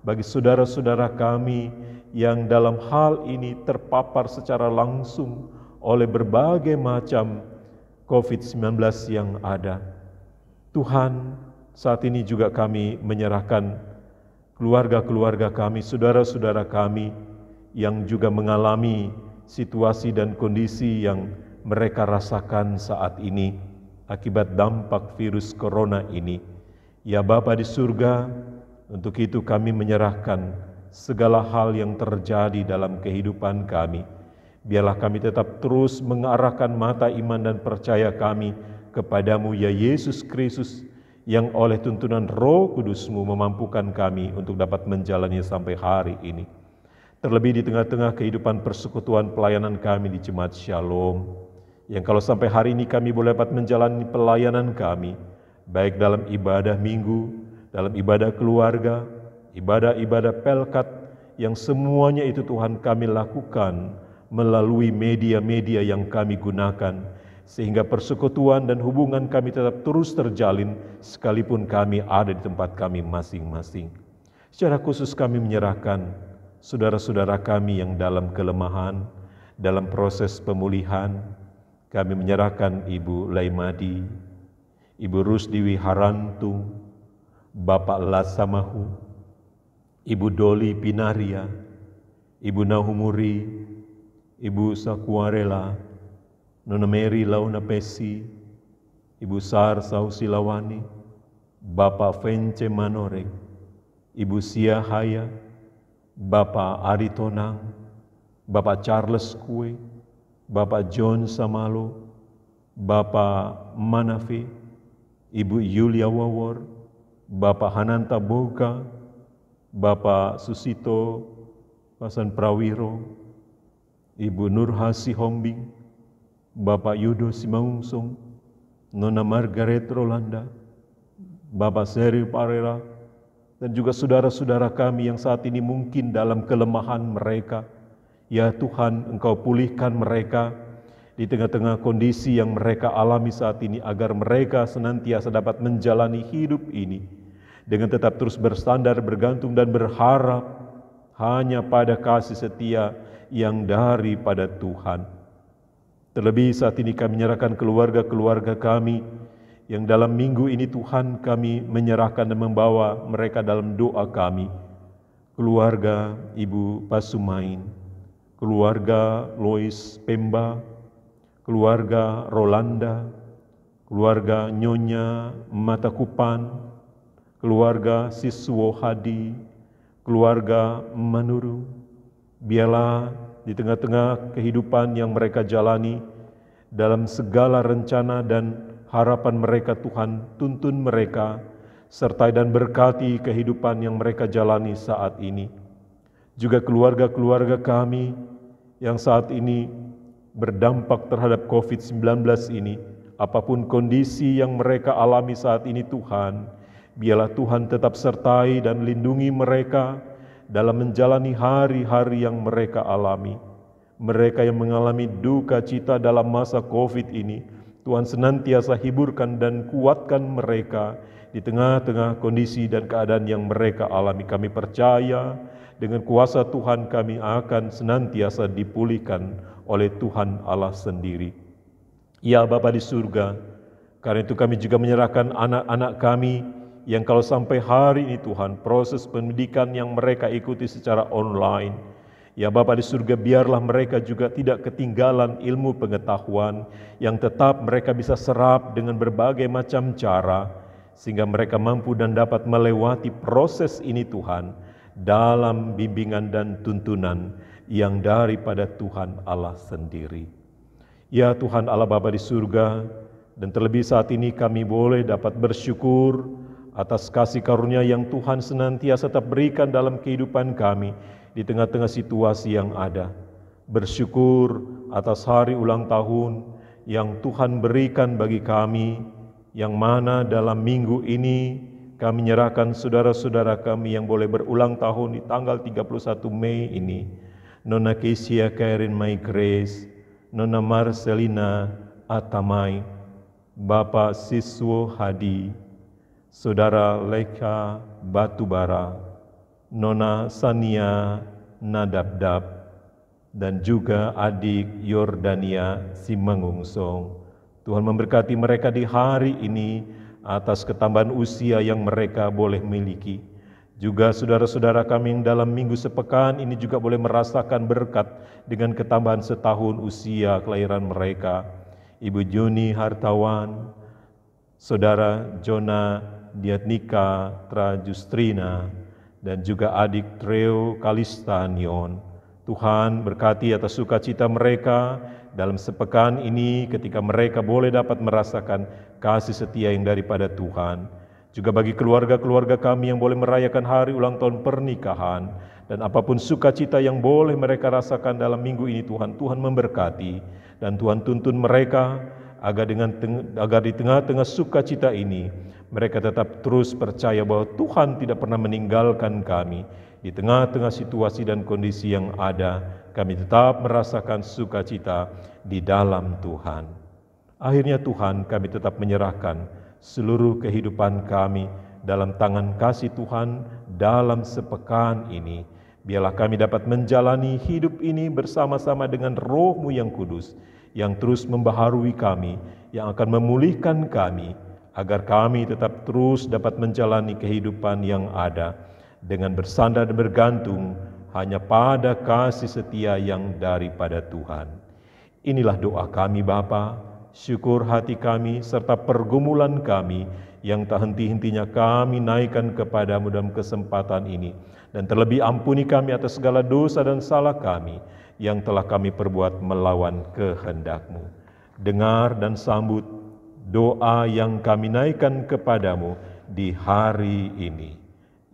bagi saudara-saudara kami yang dalam hal ini terpapar secara langsung oleh berbagai macam COVID-19 yang ada. Tuhan, saat ini juga kami menyerahkan keluarga-keluarga kami, saudara-saudara kami yang juga mengalami situasi dan kondisi yang mereka rasakan saat ini akibat dampak virus corona ini. Ya Bapa di surga, untuk itu kami menyerahkan segala hal yang terjadi dalam kehidupan kami. Biarlah kami tetap terus mengarahkan mata iman dan percaya kami kepadamu ya Yesus Kristus, yang oleh tuntunan Roh Kudus-Mu memampukan kami untuk dapat menjalani sampai hari ini. Terlebih di tengah-tengah kehidupan persekutuan pelayanan kami di Jemaat Shalom, yang kalau sampai hari ini kami boleh dapat menjalani pelayanan kami, baik dalam ibadah minggu, dalam ibadah keluarga, ibadah-ibadah pelkat, yang semuanya itu Tuhan kami lakukan melalui media-media yang kami gunakan, sehingga persekutuan dan hubungan kami tetap terus terjalin sekalipun kami ada di tempat kami masing-masing. Secara khusus kami menyerahkan saudara-saudara kami yang dalam kelemahan, dalam proses pemulihan. Kami menyerahkan Ibu Laimadi, Ibu Rusdiwi Harantung, Bapak Lasamahu, Ibu Doli Pinaria, Ibu Nahumuri, Ibu Sakuarela, Nona Mary Launa Pesi, Ibu Sar Sausilawani, Bapak Vence Manore, Ibu Sia Haya, Bapak Ari Tonang, Bapak Charles Kue, Bapak John Samalo, Bapak Manafi, Ibu Yulia Wawor, Bapak Hananta Boga, Bapak Susito Pasan Prawiro, Ibu Nurhasi Hombing, Bapak Yudo Simaungsung, Nona Margaret Rolanda, Bapak Seri Parera, dan juga saudara-saudara kami yang saat ini mungkin dalam kelemahan mereka. Ya Tuhan, Engkau pulihkan mereka di tengah-tengah kondisi yang mereka alami saat ini, agar mereka senantiasa dapat menjalani hidup ini dengan tetap terus bersandar, bergantung dan berharap hanya pada kasih setia yang daripada Tuhan. Terlebih saat ini kami menyerahkan keluarga-keluarga kami yang dalam minggu ini Tuhan kami menyerahkan dan membawa mereka dalam doa kami. Keluarga Ibu Pasumain, keluarga Lois Pemba, keluarga Rolanda, keluarga Nyonya Matakupan, keluarga Siswo Hadi, keluarga Manuru. Biarlah di tengah-tengah kehidupan yang mereka jalani, dalam segala rencana dan harapan mereka Tuhan, tuntun mereka, sertai dan berkati kehidupan yang mereka jalani saat ini. Juga keluarga-keluarga kami yang saat ini berdampak terhadap COVID-19 ini, apapun kondisi yang mereka alami saat ini Tuhan, biarlah Tuhan tetap sertai dan lindungi mereka dalam menjalani hari-hari yang mereka alami. Mereka yang mengalami duka cita dalam masa COVID ini, Tuhan senantiasa hiburkan dan kuatkan mereka di tengah-tengah kondisi dan keadaan yang mereka alami. Kami percaya dengan kuasa Tuhan kami akan senantiasa dipulihkan oleh Tuhan Allah sendiri. Ya Bapa di surga, karena itu kami juga menyerahkan anak-anak kami yang kalau sampai hari ini Tuhan, proses pendidikan yang mereka ikuti secara online, ya Bapa di surga, biarlah mereka juga tidak ketinggalan ilmu pengetahuan yang tetap mereka bisa serap dengan berbagai macam cara, sehingga mereka mampu dan dapat melewati proses ini Tuhan, dalam bimbingan dan tuntunan yang daripada Tuhan Allah sendiri. Ya Tuhan Allah Bapa di surga, dan terlebih saat ini kami boleh dapat bersyukur atas kasih karunia yang Tuhan senantiasa tetap berikan dalam kehidupan kami di tengah-tengah situasi yang ada. Bersyukur atas hari ulang tahun yang Tuhan berikan bagi kami, yang mana dalam minggu ini kami menyerahkan saudara-saudara kami yang boleh berulang tahun di tanggal 31 Mei ini. Nona Kesia Kairin Mai Grace, Nona Marcelina Atamai, Bapak Siswo Hadi, Saudara Leka Batubara, Nona Sania Nadabdab, dan juga adik Yordania Simangungsong. Tuhan memberkati mereka di hari ini atas ketambahan usia yang mereka boleh miliki. Juga saudara-saudara kami yang dalam minggu sepekan ini juga boleh merasakan berkat dengan ketambahan setahun usia kelahiran mereka. Ibu Juni Hartawan, Saudara Jona Diatnika Trajustrina, dan juga adik Treo Kalistanion. Tuhan berkati atas sukacita mereka dalam sepekan ini ketika mereka boleh dapat merasakan kasih setia yang daripada Tuhan. Juga bagi keluarga-keluarga kami yang boleh merayakan hari ulang tahun pernikahan, dan apapun sukacita yang boleh mereka rasakan dalam minggu ini Tuhan, Tuhan memberkati dan Tuhan tuntun mereka agar di tengah-tengah sukacita ini mereka tetap terus percaya bahwa Tuhan tidak pernah meninggalkan kami. Di tengah-tengah situasi dan kondisi yang ada, kami tetap merasakan sukacita di dalam Tuhan. Akhirnya Tuhan, kami tetap menyerahkan seluruh kehidupan kami dalam tangan kasih Tuhan dalam sepekan ini. Biarlah kami dapat menjalani hidup ini bersama-sama dengan Roh-Mu yang kudus, yang terus membaharui kami, yang akan memulihkan kami, agar kami tetap terus dapat menjalani kehidupan yang ada, dengan bersandar dan bergantung hanya pada kasih setia yang daripada Tuhan. Inilah doa kami Bapa, syukur hati kami serta pergumulan kami yang tak henti-hentinya kami naikkan kepadamu dalam kesempatan ini. Dan terlebih ampuni kami atas segala dosa dan salah kami yang telah kami perbuat melawan kehendak-Mu. Dengar dan sambut doa yang kami naikkan kepadamu di hari ini.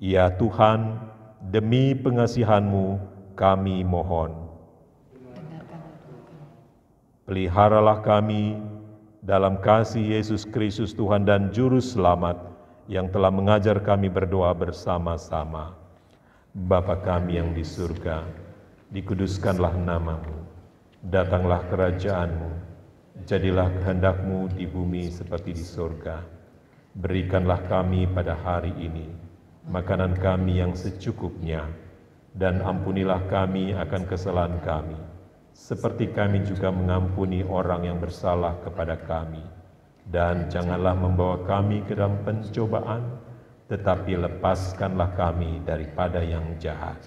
Ya Tuhan, demi pengasihan-Mu kami mohon. Peliharalah kami dalam kasih Yesus Kristus Tuhan dan Juru Selamat yang telah mengajar kami berdoa bersama-sama. Bapa kami yang di surga, dikuduskanlah nama-Mu, datanglah kerajaan-Mu, jadilah kehendak-Mu di bumi seperti di surga. Berikanlah kami pada hari ini makanan kami yang secukupnya, dan ampunilah kami akan kesalahan kami, seperti kami juga mengampuni orang yang bersalah kepada kami. Dan janganlah membawa kami ke dalam pencobaan, tetapi lepaskanlah kami daripada yang jahat.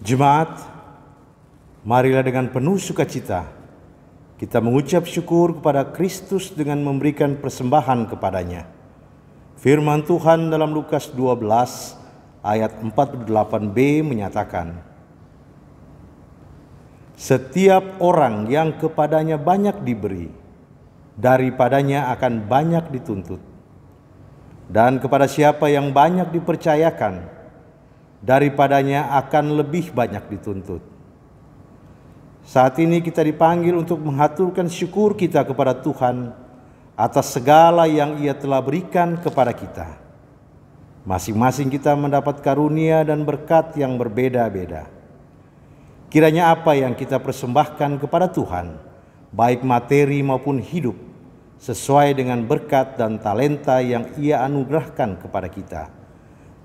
Jemaat, marilah dengan penuh sukacita kita mengucap syukur kepada Kristus dengan memberikan persembahan kepadanya. Firman Tuhan dalam Lukas 12 ayat 48b menyatakan, "Setiap orang yang kepadanya banyak diberi, daripadanya akan banyak dituntut. Dan kepada siapa yang banyak dipercayakan, daripadanya akan lebih banyak dituntut." Saat ini kita dipanggil untuk mengaturkan syukur kita kepada Tuhan atas segala yang Ia telah berikan kepada kita. Masing-masing kita mendapat karunia dan berkat yang berbeda-beda. Kiranya apa yang kita persembahkan kepada Tuhan, baik materi maupun hidup, sesuai dengan berkat dan talenta yang Ia anugerahkan kepada kita.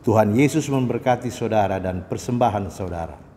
Tuhan Yesus memberkati saudara dan persembahan saudara.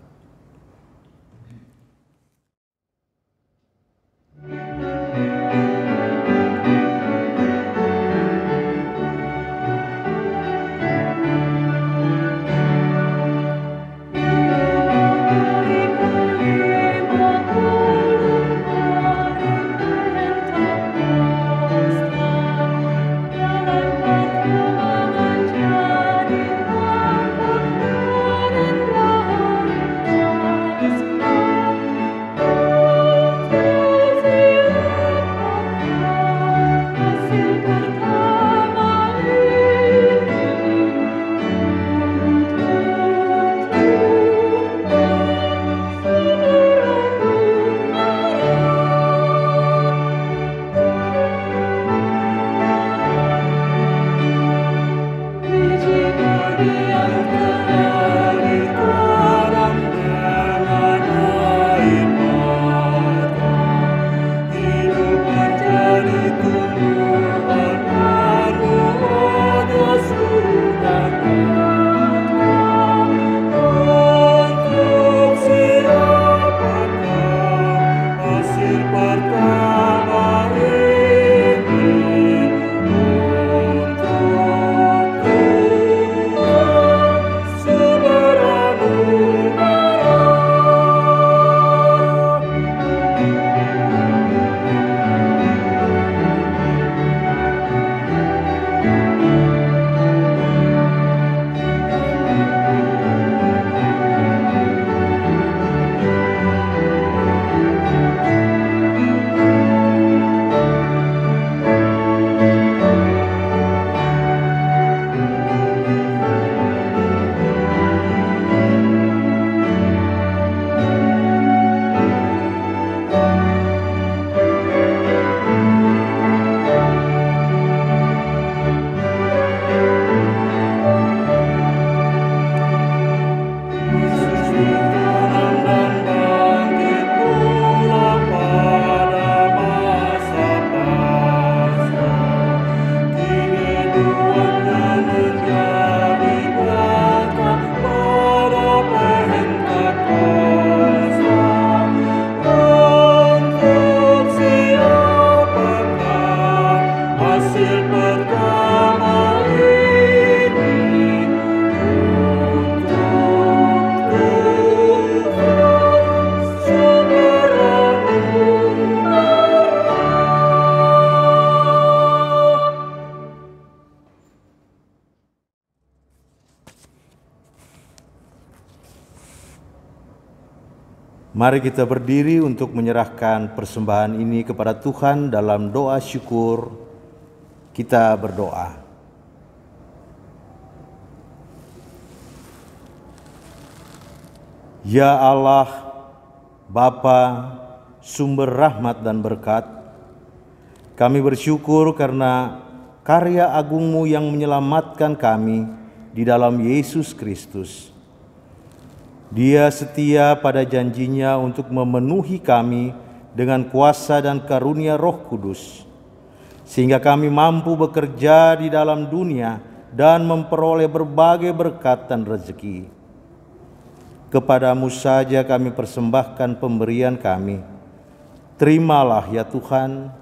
Mari kita berdiri untuk menyerahkan persembahan ini kepada Tuhan dalam doa syukur. Kita berdoa. Ya Allah, Bapa, sumber rahmat dan berkat, kami bersyukur karena karya agung-Mu yang menyelamatkan kami di dalam Yesus Kristus. Dia setia pada janjinya untuk memenuhi kami dengan kuasa dan karunia Roh Kudus, sehingga kami mampu bekerja di dalam dunia dan memperoleh berbagai berkat dan rezeki. Kepadamu saja kami persembahkan pemberian kami. Terimalah ya Tuhan,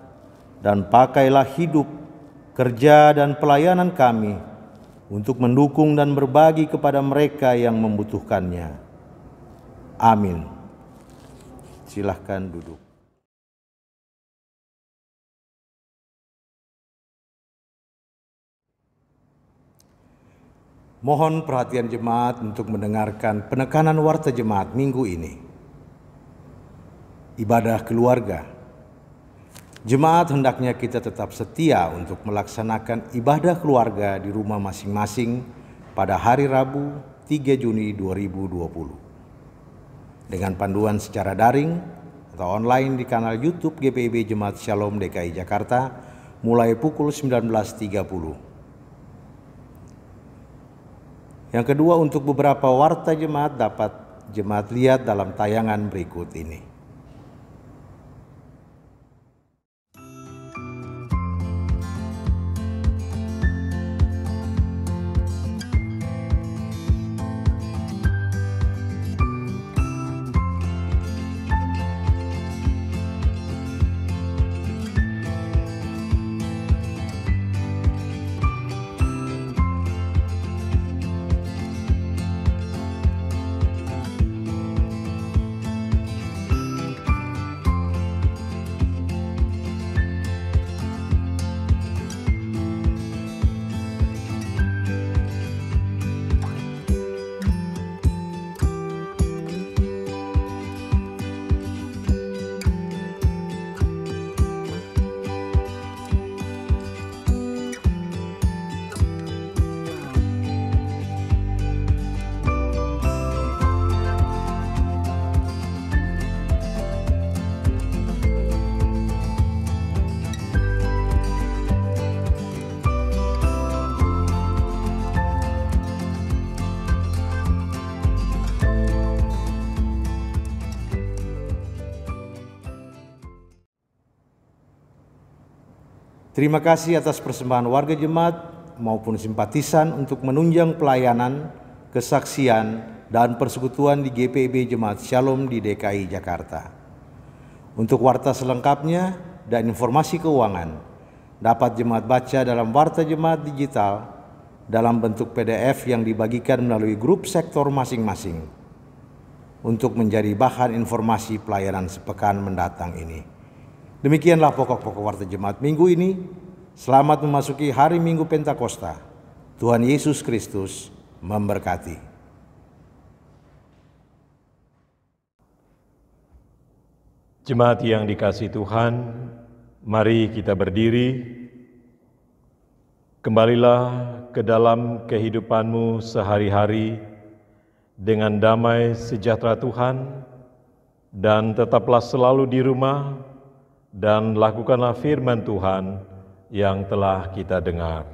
dan pakailah hidup, kerja dan pelayanan kami untuk mendukung dan berbagi kepada mereka yang membutuhkannya. Amin. Silahkan duduk. Mohon perhatian jemaat untuk mendengarkan penekanan warta jemaat minggu ini. Ibadah keluarga. Jemaat hendaknya kita tetap setia untuk melaksanakan ibadah keluarga di rumah masing-masing pada hari Rabu 3 Juni 2020. Dengan panduan secara daring atau online di kanal YouTube GPIB Jemaat Shalom DKI Jakarta mulai pukul 19.30. Yang kedua, untuk beberapa warta jemaat dapat jemaat lihat dalam tayangan berikut ini. Terima kasih atas persembahan warga jemaat maupun simpatisan untuk menunjang pelayanan, kesaksian, dan persekutuan di GPIB Jemaat Shalom di DKI Jakarta. Untuk warta selengkapnya dan informasi keuangan dapat jemaat baca dalam warta jemaat digital dalam bentuk PDF yang dibagikan melalui grup sektor masing-masing untuk menjadi bahan informasi pelayanan sepekan mendatang ini. Demikianlah pokok-pokok warta jemaat minggu ini. Selamat memasuki hari Minggu Pentakosta. Tuhan Yesus Kristus memberkati. Jemaat yang dikasihi Tuhan, mari kita berdiri. Kembalilah ke dalam kehidupanmu sehari-hari dengan damai sejahtera Tuhan, dan tetaplah selalu di rumah, dan lakukanlah firman Tuhan yang telah kita dengar.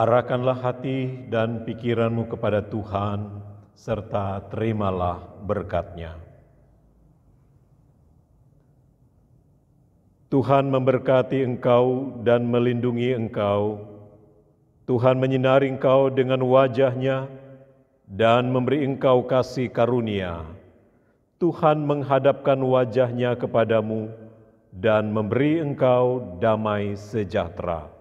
Arahkanlah hati dan pikiranmu kepada Tuhan, serta terimalah berkat-Nya. Tuhan memberkati engkau dan melindungi engkau. Tuhan menyinari engkau dengan wajah-Nya dan memberi engkau kasih karunia. Tuhan menghadapkan wajah-Nya kepadamu dan memberi engkau damai sejahtera.